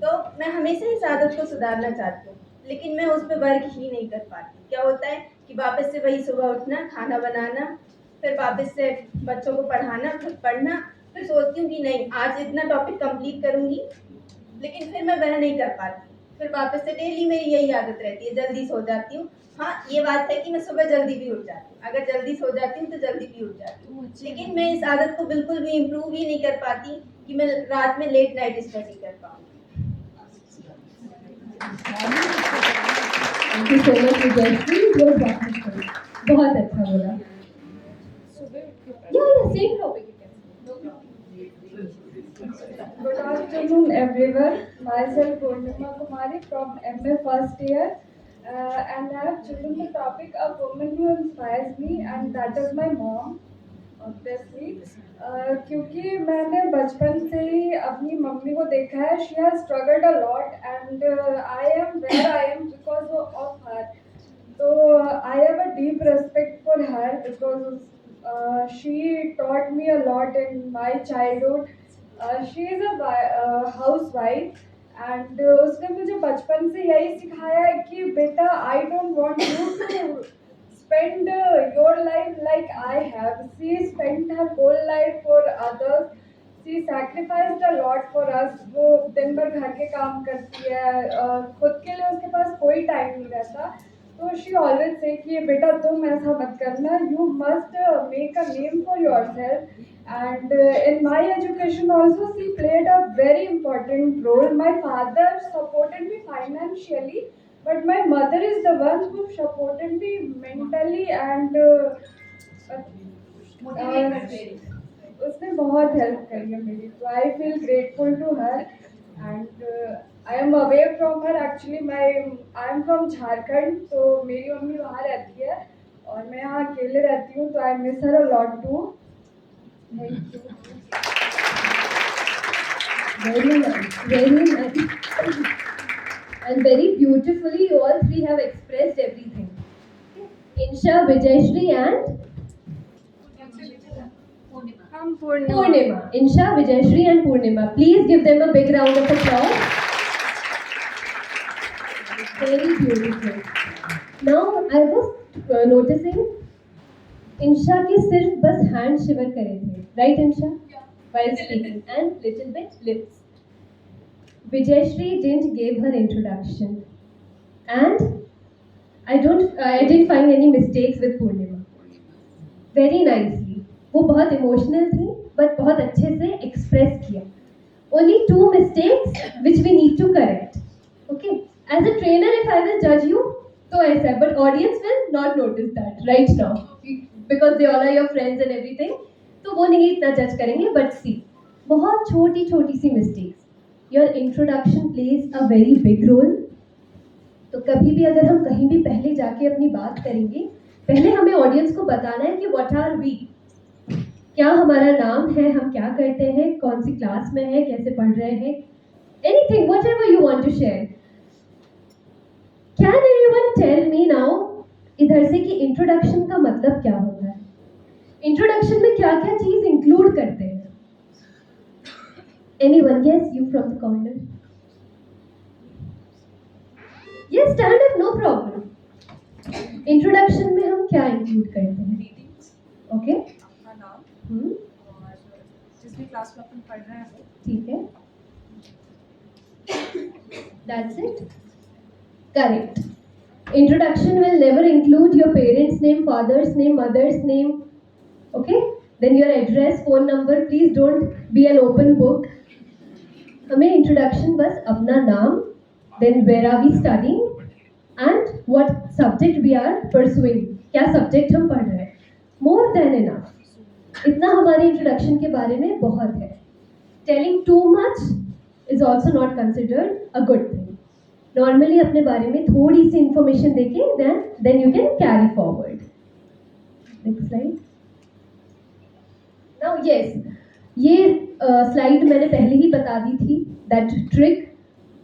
तो मैं हमेशा इस आदत को सुधारना चाहती हूँ, लेकिन मैं उस पर वर्क ही नहीं कर पाती। क्या होता है कि वापस से वही सुबह उठना, खाना बनाना, फिर वापस से बच्चों को पढ़ाना, खुद पढ़ना, फिर सोचती हूँ कि नहीं आज इतना टॉपिक कंप्लीट करूँगी, लेकिन फिर मैं वह नहीं कर पाती। फिर वापस से डेली मेरी यही आदत रहती है, जल्दी सो जाती हूँ। हाँ, ये बात है कि मैं सुबह जल्दी भी उठ जाती हूँ। अगर जल्दी सो जाती हूँ तो जल्दी भी उठ जाती हूँ, लेकिन मैं इस आदत को बिल्कुल भी इम्प्रूव ही नहीं कर पाती कि मैं रात में लेट नाइट स्टडी कर पाऊँ। थैंक यू सो मच विजयश्री, वो बहुत अच्छा बोला। या same topic. Good afternoon, everyone. Myself Purnima Kumari from MA first year, and I have chosen the topic of woman who inspires me, and that is my mom. Obviously, क्योंकि मैंने बचपन से ही अपनी मम्मी को देखा है. She has struggled a lot, and I am where I am because of her. So I have a deep respect for her because she taught me a lot in my childhood. She is a housewife, and उसने मुझे बचपन से यही सिखाया है कि बेटा I don't want you to spend your life like I have. She spent her whole life for others. She sacrificed a lot for us. वो दिन भर घर के काम करती है, खुद के लिए उसके पास कोई टाइम नहीं रहता. तो she always say कि बेटा तुम ऐसा मत करना. You must make a name for yourself. And in my education also she played a very important role. My father supported me financially, but my mother is the one who supported me mentally and उसने बहुत help करी है मेरी. तो I feel grateful to her, and I am away from her. Actually I am from Jharkhand, तो मेरी mummy वहाँ रहती है और मैं यहाँ अकेले रहती हूँ. तो I miss her a lot too. Thank you. Very nice, very nice. And very beautifully, you all three have expressed everything. Insha, Vijayashri, and Purnima. Insha, Vijayashri, and Purnima. Please give them a big round of applause. Very beautiful. Now, I was noticing, Insha के सिर्फ बस hand shiver करे थे, right Insha? While speaking, and little bit lips. Vijayashri didn't give her introduction, and I didn't find any mistakes with Purnima. Very nicely. वो बहुत emotional थी, but बहुत अच्छे से express किया. Only 2 mistakes which we need to correct. Okay. As a trainer, if I will judge you, तो ऐसा है, but audience will not notice that right now because they all are your friends and everything. तो वो नहीं इतना judge करेंगे, but see, बहुत छोटी छोटी सी mistakes. Your introduction plays a very big role. तो कभी भी अगर हम कहीं भी पहले जाके अपनी बात करेंगे, पहले हमें ऑडियंस को बताना है कि व्हाट आर वी, क्या हमारा नाम है, हम क्या करते हैं, कौन सी क्लास में है, कैसे पढ़ रहे हैं, anything whatever you want to share. Can anyone tell me now इधर से कि इंट्रोडक्शन का मतलब क्या होता है? इंट्रोडक्शन में क्या क्या चीज इंक्लूड करते हैं? Anyone? Yes, you from the corner. Yes, stand up, no problem. Introduction में हम क्या include करते हैं? Okay. अपना नाम और जिस भी क्लास में अपन पढ़ रहे हैं वो. ठीक है. That's it. Correct. Introduction will never include your parents' name, father's name, mother's name. Okay. Then your address, phone number. Please don't be an open book. हमें इंट्रोडक्शन बस अपना नाम, then where are we studying and what subject we are pursuing, क्या subject हम पढ़ रहे हैं, more than enough. इतना हमारे इंट्रोडक्शन के बारे में बहुत है. telling too much is also not considered a good thing. Normally अपने बारे में थोड़ी सी information देके then you can carry forward. Next slide. Now yes, ये slide मैंने पहले ही बता दी थी, that trick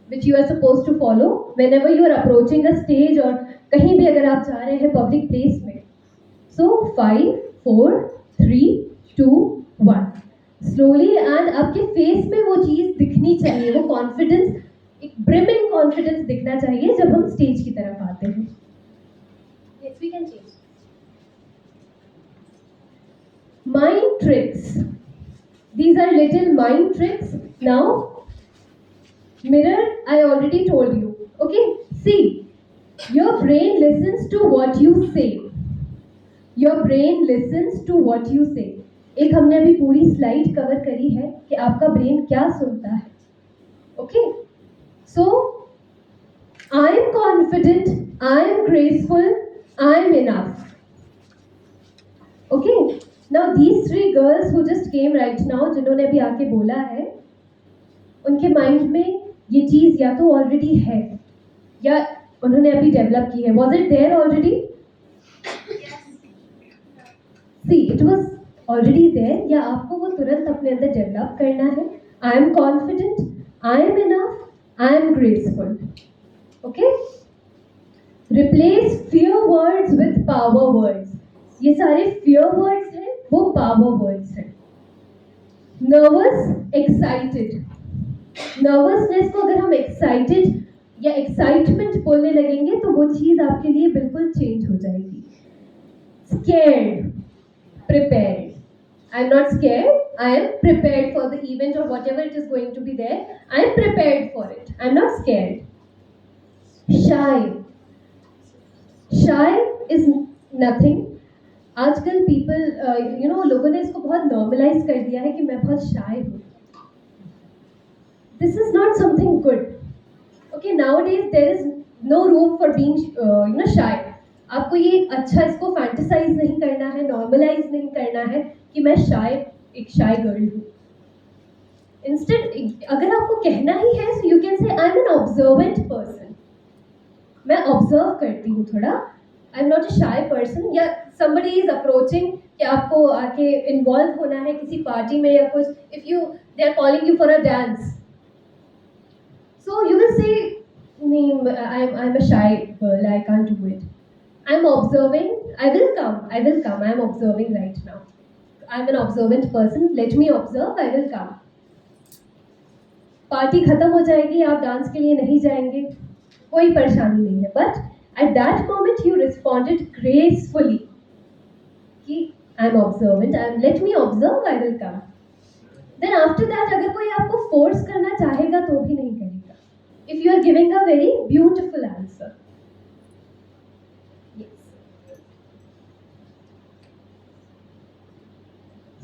which you are supposed to follow whenever you are approaching a stage और कहीं भी अगर आप जा रहे हैं public place में. So 5, 4, 3, 2, 1. Slowly and आपके face में वो चीज़ दिखनी चाहिए, वो confidence, एक brimming confidence दिखना चाहिए जब हम stage की तरफ आते हैं. Yes, we can change. Mind tricks. These are little mind tricks. Now, mirror, I already told you. Okay, see, your brain listens to what you say. Your brain listens to what you say. एक हमने अभी पूरी slide cover करी है कि आपका brain क्या सुनता है. Okay, so I am confident, I am graceful, I am enough. Okay, now these three girls who just came right now, जिन्होंने अभी आके बोला है, उनके माइंड में ये चीज या तो ऑलरेडी है या उन्होंने अभी डेवलप की है. Was it there already? See, it was already there. या आपको वो तुरंत अपने अंदर डेवलप करना है. I am confident, I am enough, I am graceful. Okay? Replace fear words with power words. ये सारे fear words हैं, वो power words हैं. Nervous, excited. Nervousness को अगर हम excited या excitement बोलने लगेंगे तो वो चीज़ आपके लिए बिल्कुल change हो जाएगी. Scared, prepared. I am not scared. I am prepared for the event or whatever it is going to be there. I am prepared for it. I am not scared. Shy. Shy is nothing. आजकल people, लोगों ने इसको बहुत normalize कर दिया है कि मैं बहुत shy हूँ. This is not something good. Okay, nowadays there is no room for being, shy. आपको ये अच्छा इसको fantasize नहीं करना है, normalize नहीं करना है कि मैं एक shy girl हूँ. Instead, अगर आपको कहना ही है, so you can say I'm an observant person. मैं observe करती हूँ थोड़ा. I'm not a shy person. या somebody is approaching कि आपको आके involve होना है किसी party में या कुछ. They are calling you for a dance. So you will say, I'm a shy girl. I can't do it. I'm observing. I will come. I'm observing right now. I'm an observant person. Let me observe. I will come. Party खत्म हो जाएगी, आप dance के लिए नहीं जाएंगे, कोई परेशानी नहीं है. But at that moment you responded gracefully कि I'm observant. Let me observe. I will come. Then after that अगर कोई आपको force करना चाहेगा तो भी नहीं करेगा. If you are giving a very beautiful answer.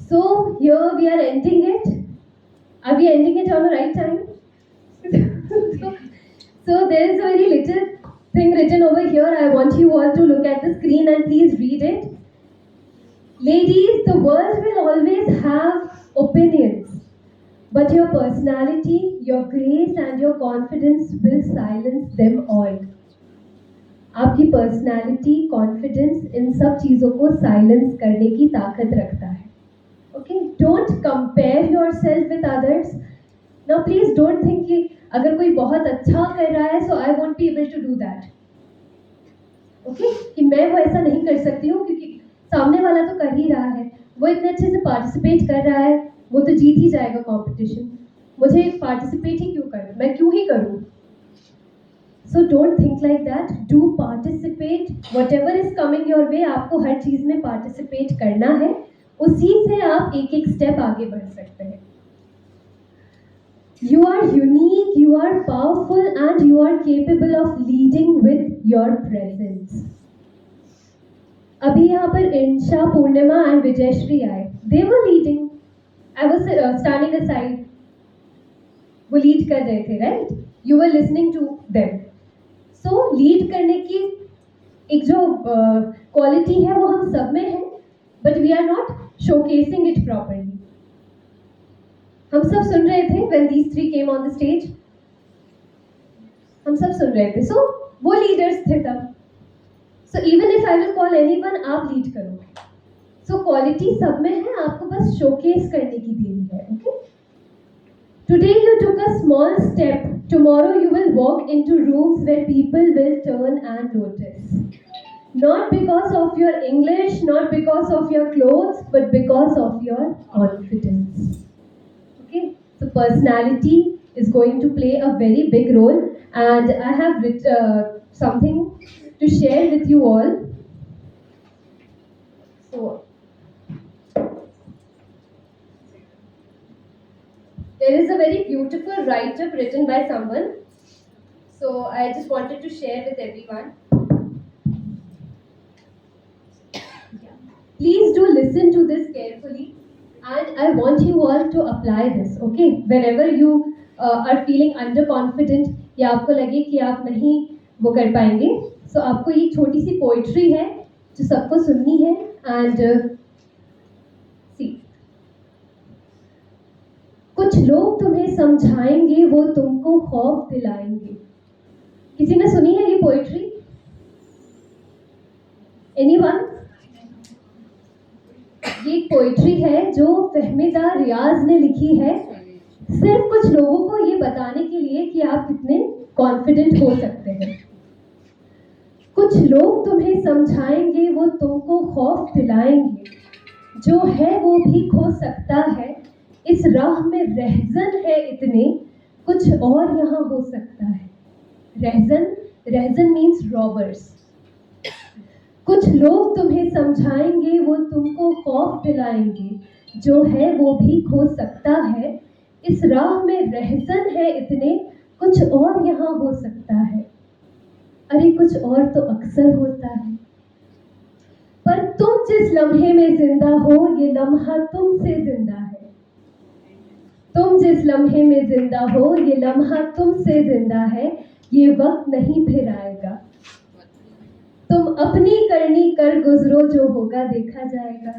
So here we are ending it. Are we ending it on the right time? so there is a very little thing written over here. I want you all to look at the screen and please read it. Ladies, the world will always have opinions, but your personality, your grace and your confidence will silence them all. आपकी personality, confidence इन सब चीज़ों को silence करने की ताकत रखता है. Okay, don't compare yourself with others. Now please don't think कि अगर कोई बहुत अच्छा कर रहा है, so I won't be able to do that. Okay, कि मैं वो ऐसा नहीं कर सकती हूँ क्योंकि सामने वाला तो कर ही रहा है, वो इतने अच्छे से participate कर रहा है, वो तो जीत ही जाएगा competition. मुझे participate ही क्यों करूँ, मैं क्यों ही करूँ? So don't think like that. Do participate. Whatever is coming your way, आपको हर चीज़ में participate करना है. उसी से आप एक स्टेप आगे बढ़ सकते हैं. You are unique, you are powerful and you are capable of leading with your presence. अभी यहाँ पर इंशा, पूर्णिमा and विजयश्री आए. They were leading. I was standing aside. वो lead कर रहे थे, right? You were listening to them. So lead करने की एक जो quality है वो हम सब में है, but we are not showcasing it properly. हम सब सुन रहे थे when these three came on the stage. हम सब सुन रहे थे. So वो leaders थे तब. So even if I will call anyone, आप lead करो. So quality सब में है, आपको बस showcase करने की देरी है. Okay? Today you took a small step. Tomorrow you will walk into rooms where people will turn and notice. Not because of your English, not because of your clothes, but because of your confidence. Okay, so personality is going to play a very big role, and I have something to share with you all. So, there is a very beautiful write-up written by someone. So, I just wanted to share with everyone. Please do listen to this carefully, and I want you all to apply this, okay? Whenever you are feeling underconfident या आपको लगे कि आप नहीं वो कर पाएंगे, so आपको ये छोटी सी पोइट्री है जो सबको सुननी है and see. कुछ लोग तुम्हें समझाएंगे, वो तुमको खौफ दिलाएंगे. किसी ने सुनी है ये पोइट्री? Anyone? ये एक पोइट्री है जो फहमीदा रियाज ने लिखी है सिर्फ कुछ लोगों को ये बताने के लिए कि आप कितने कॉन्फिडेंट हो सकते हैं. कुछ लोग तुम्हें समझाएंगे, वो तुमको खौफ दिलाएंगे. जो है वो भी खो सकता है, इस राह में रहजन है इतने, कुछ और यहाँ हो सकता है. रहजन मीन्स रॉबर्स. कुछ लोग तुम्हें समझाएंगे, वो तुमको खौफ दिलाएंगे. जो है वो भी खो सकता है, इस राह में रहजन है इतने, कुछ और यहाँ हो सकता है. अरे कुछ और तो अक्सर होता है, पर तुम जिस लम्हे में जिंदा हो, ये लम्हा तुमसे जिंदा है. तुम जिस लम्हे में जिंदा हो, ये लम्हा तुमसे जिंदा है. ये वक्त नहीं फिर आएगा. तुम अपनी करनी कर गुजरो, जो होगा देखा जाएगा.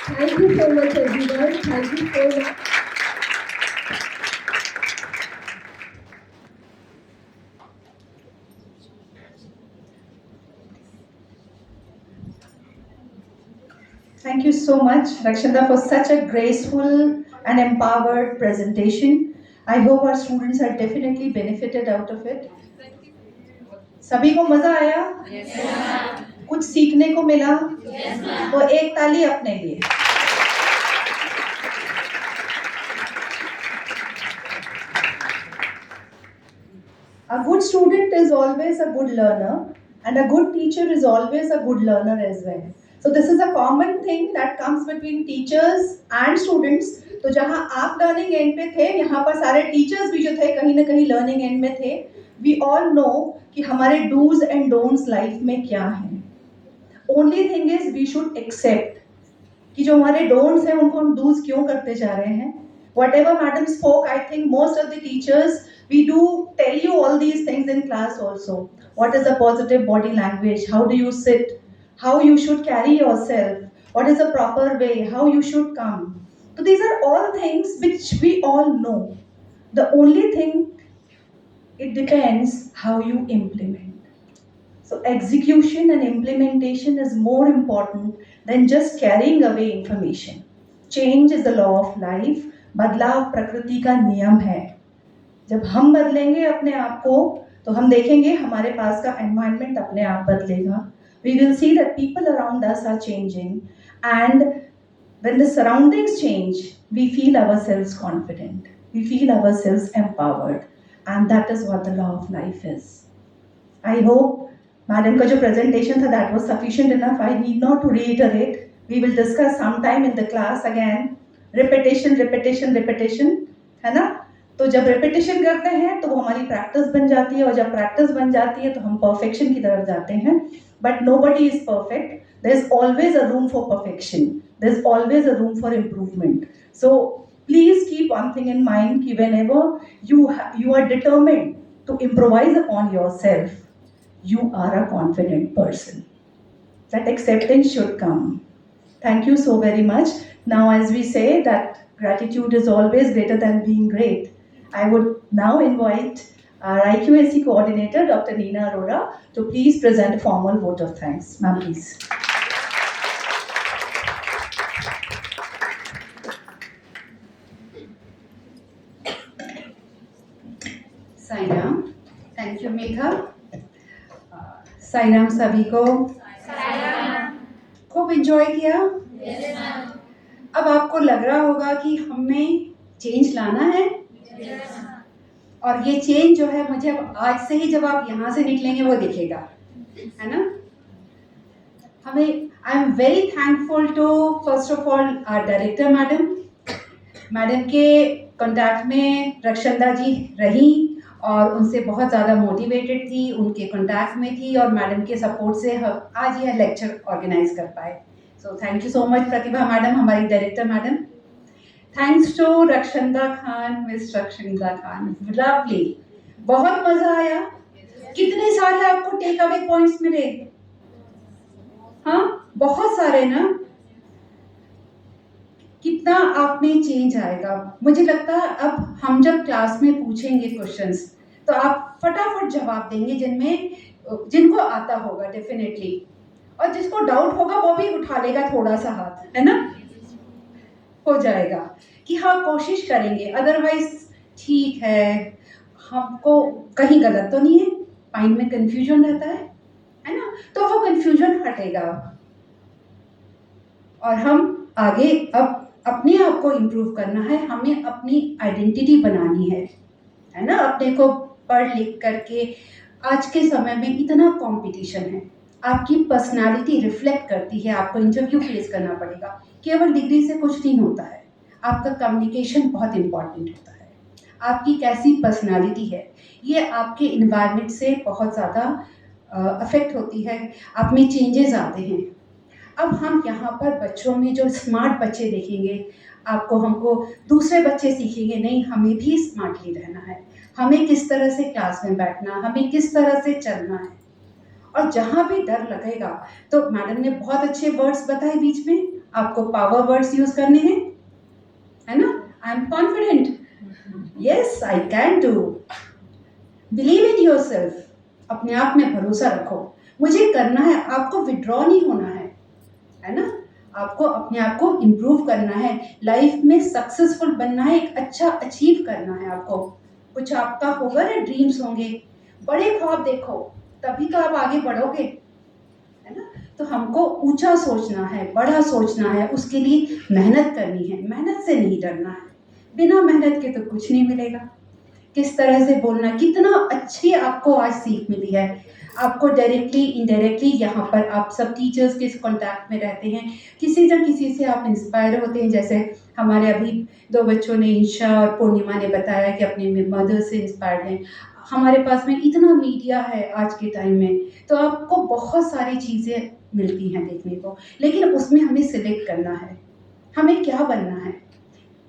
Thank you so much everyone. Thank you so much. Thank you so much, Rakshanda, for such a graceful and empowered presentation. I hope our students are definitely benefited out of it. सभी को मजा आया? कुछ सीखने को मिला? तो एक ताली अपने लिए. A good student is always a good learner, and a good teacher is always a good learner as well. So this is a common thing that comes between teachers and students. तो जहाँ आप learning end पे थे, यहाँ पर सारे teachers भी जो थे कहीं ना कहीं learning end में थे. We all know कि हमारे do's and don'ts life में क्या हैं. Only thing is we should accept कि जो हमारे don'ts हैं उनको हम do's क्यों करते जा रहे हैं. Whatever madam spoke, I think most of the teachers, we do tell you all these things in class also. What is the positive body language? How do you sit? How you should carry yourself? What is the proper way? How you should come? So these are all things which we all know. The only thing, it depends how you implement. So execution and implementation is more important than just carrying away information. Change is the law of life. बदलाव प्रकृति का नियम है. जब हम बदलेंगे अपने आप को, तो हम देखेंगे हमारे पास का environment अपने आप बदलेगा. We will see that people around us are changing, and when the surroundings change, we feel ourselves confident. We feel ourselves empowered. And that is what the law of life is. I hope madam ka jo presentation tha, that was sufficient enough. I need not to reiterate. We will discuss sometime in the class again. Repetition, repetition, repetition, है ना? तो जब repetition करते हैं तो वो हमारी practice बन जाती है, और जब practice बन जाती है तो हम perfection की तरफ जाते हैं. But nobody is perfect. There is always a room for perfection. There is always a room for improvement. So please keep one thing in mind, कि whenever you are determined to improvise upon yourself, you are a confident person. That acceptance should come. Thank you so very much. Now, as we say that gratitude is always greater than being great, I would now invite our IQAC coordinator, Dr. Neena Arora, to please present a formal vote of thanks. Ma'am, please. Sairam. Thank you Megha. Sairam सभी को. खूब enjoy किया. अब आपको लग रहा होगा कि हमें चेंज लाना है. और ये चेंज जो है मुझे अब आज से ही जब आप यहाँ से निकलेंगे वो दिखेगा, है ना. हमें I am very thankful to first of all our director madam के कांटेक्ट में रक्षंदा जी रही और उनसे बहुत ज़्यादा मोटिवेटेड थी, उनके कांटेक्ट में थी और मैडम के सपोर्ट से हम आज यह लेक्चर ऑर्गेनाइज कर पाए. So thank you so much Pratibha madam, हमारी director madam. Thanks to Rakshanda Khan, miss Rakshanda Khan, lovely. बहुत मज़ा आया. कितने सारे आपको टेक अवे पॉइंट्स मिले? हाँ, बहुत सारे ना. कितना आप में चेंज आएगा. मुझे लगता है अब हम जब क्लास में पूछेंगे क्वेश्चंस तो आप फटाफट जवाब देंगे जिनको आता होगा डेफिनेटली, और जिसको डाउट होगा वो भी उठा लेगा थोड़ा सा हाथ, है ना. हो जाएगा कि हाँ कोशिश करेंगे. अदरवाइज ठीक है, हमको कहीं गलत तो नहीं है, माइंड में कंफ्यूजन रहता है ना, तो वो कंफ्यूजन हटेगा और हम आगे अब अपने आप को इम्प्रूव करना है. हमें अपनी आइडेंटिटी बनानी है ना. अपने को पढ़ लिख करके आज के समय में इतना कंपटीशन है, आपकी पर्सनालिटी रिफ्लेक्ट करती है. आपको इंटरव्यू फेस करना पड़ेगा. केवल डिग्री से कुछ नहीं होता है. आपका कम्युनिकेशन बहुत इम्पॉर्टेंट होता है. आपकी कैसी पर्सनालिटी है ये आपके इन्वायरमेंट से बहुत ज़्यादा अफेक्ट होती है. आप में चेंजेस आते हैं. अब हम यहाँ पर बच्चों में जो स्मार्ट बच्चे देखेंगे, हमको दूसरे बच्चे सीखेंगे नहीं, हमें भी स्मार्टली रहना है, हमें किस तरह से क्लास में बैठना, हमें किस तरह से चलना है. और जहाँ भी डर लगेगा तो मैडम ने बहुत अच्छे वर्ड्स बताए बीच में, आपको पावर वर्ड्स यूज करने हैं, है ना. I am confident. Yes, I can do. Believe in yourself. अपने आप में भरोसा रखो. मुझे करना है. आपको विड्रॉ नहीं होना है ना. आपको अपने आप को इम्प्रूव करना है. लाइफ में सक्सेसफुल बनना है. एक अच्छा अचीव करना है. आपको कुछ आपका होगा ना, ड्रीम्स होंगे. बड़े ख्वाब देखो, तभी तो आप आगे बढ़ोगे, है ना. तो हमको ऊंचा सोचना है, बड़ा सोचना है. उसके लिए मेहनत करनी है. मेहनत से नहीं डरना है. बिना मेहनत के तो कुछ नहीं मिलेगा. किस तरह से बोलना, कितना अच्छी आपको आज सीख मिली है. आपको डायरेक्टली इनडायरेक्टली यहाँ पर आप सब टीचर्स के कांटेक्ट में रहते हैं, किसी न किसी से आप इंस्पायर होते हैं. जैसे हमारे अभी 2 बच्चों ने, ईशा और पूर्णिमा ने बताया कि अपने मदर से इंस्पायर्ड हैं. हमारे पास में इतना मीडिया है आज के टाइम में, तो आपको बहुत सारी चीज़ें मिलती हैं देखने को. लेकिन उसमें हमें सिलेक्ट करना है, हमें क्या बनना है,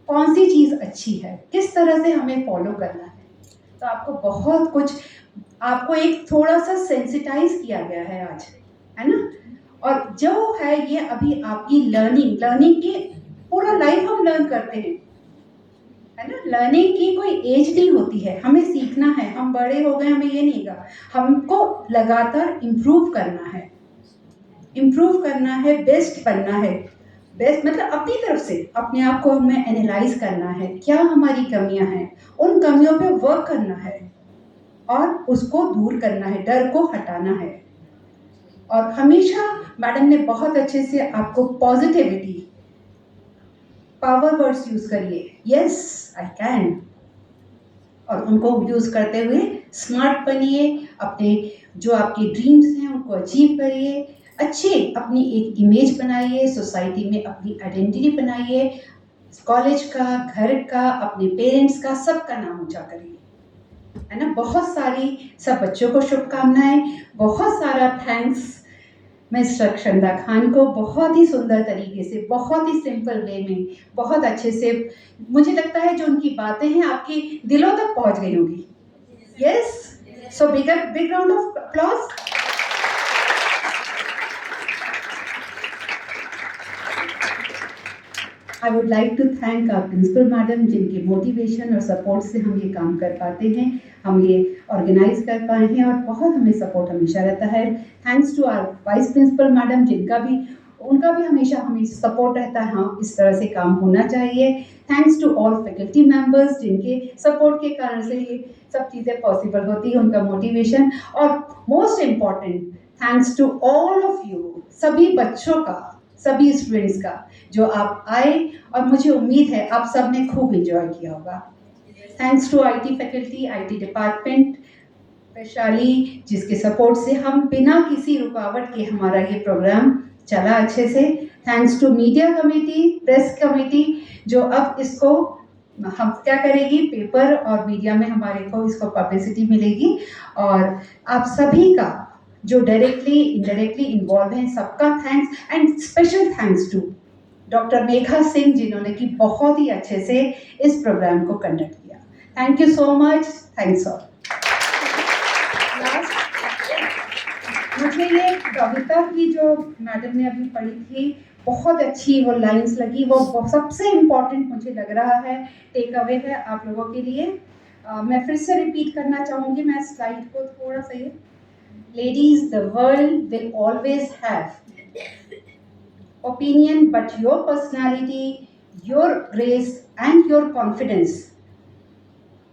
कौन सी चीज़ अच्छी है, किस तरह से हमें फॉलो करना है. तो आपको बहुत कुछ, आपको एक थोड़ा सा सेंसिटाइज किया गया है आज, है ना. और जो है ये अभी आपकी लर्निंग की पूरा लाइफ हम लर्न करते हैं, है ना. लर्निंग की कोई एज नहीं होती है. हमें सीखना है. हम बड़े हो गए, हमें ये नहीं कहा. हमको लगातार इम्प्रूव करना है, बेस्ट बनना है. बेस्ट मतलब अपनी तरफ से अपने आप को हमें एनालाइज करना है, क्या हमारी कमियां हैं, उन कमियों पे वर्क करना है और उसको दूर करना है, डर को हटाना है. और हमेशा मैडम ने बहुत अच्छे से आपको पॉजिटिविटी, पावर वर्ड्स यूज करिए. Yes, I can. और उनको यूज करते हुए स्मार्ट बनिए. अपने जो आपके ड्रीम्स हैं उनको अचीव करिए. अच्छे अपनी एक इमेज बनाइए, सोसाइटी में अपनी आइडेंटिटी बनाइए. कॉलेज का, घर का, अपने पेरेंट्स का, सबका नाम ऊंचा करिए, है ना. बहुत सारी सब बच्चों को शुभकामनाएं. बहुत सारा थैंक्स मिस रक्षंदा खान को. बहुत ही सुंदर तरीके से, बहुत ही सिंपल वे में, बहुत अच्छे से, मुझे लगता है जो उनकी बातें हैं आपके दिलों तक पहुंच गई होगी. Yes, so big round of applause. I would like to thank our principal madam जिनके मोटिवेशन और सपोर्ट से हम ये काम कर पाते हैं, हम ये ऑर्गेनाइज कर पाए हैं और बहुत हमें सपोर्ट हमेशा रहता है. Thanks to our vice principal madam उनका भी हमेशा हमें सपोर्ट रहता है. हाँ, इस तरह से काम होना चाहिए. Thanks to all faculty members जिनके सपोर्ट के कारण से ये सब चीज़ें पॉसिबल होती है, उनका मोटिवेशन. और most important thanks to all of you, सभी बच्चों का, सभी स्टूडेंट्स का जो आप आए, और मुझे उम्मीद है आप सब ने खूब एंजॉय किया होगा. Thanks to IT faculty, IT department, Vaishali जिसके सपोर्ट से हम बिना किसी रुकावट के हमारा ये प्रोग्राम चला अच्छे से. Thanks to media committee, press committee जो अब इसको हम क्या करेगी, पेपर और मीडिया में हमारे को इसको पब्लिसिटी मिलेगी. और आप सभी का जो डायरेक्टली इनडायरेक्टली इन्वॉल्व हैं, सबका thanks. And special thanks to doctor Megha Singh जिन्होंने कि बहुत ही अच्छे से इस प्रोग्राम को कंडक्ट किया. Thank you so much. Thanks all. मुझे ये कविता की जो मैडम ने अभी पढ़ी थी बहुत अच्छी वो लाइंस लगी. वो सबसे इम्पॉर्टेंट मुझे लग रहा है, टेक अवे है आप लोगों के लिए. मैं फिर से रिपीट करना चाहूँगी, मैं स्लाइड को थोड़ा सा ये. Ladies, the world will always have opinion, but your personality, your grace and your confidence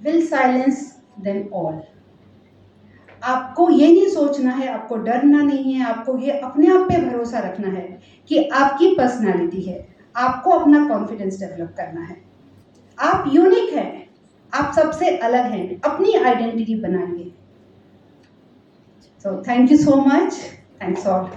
will silence them all. आपको ये नहीं सोचना है, आपको डरना नहीं है, आपको ये अपने आप पे भरोसा रखना है कि आपकी पर्सनालिटी है, आपको अपना कॉन्फिडेंस डेवलप करना है. आप यूनिक हैं, आप सबसे अलग हैं, अपनी आइडेंटिटी बनाइए. So thank you so much. Thanks all.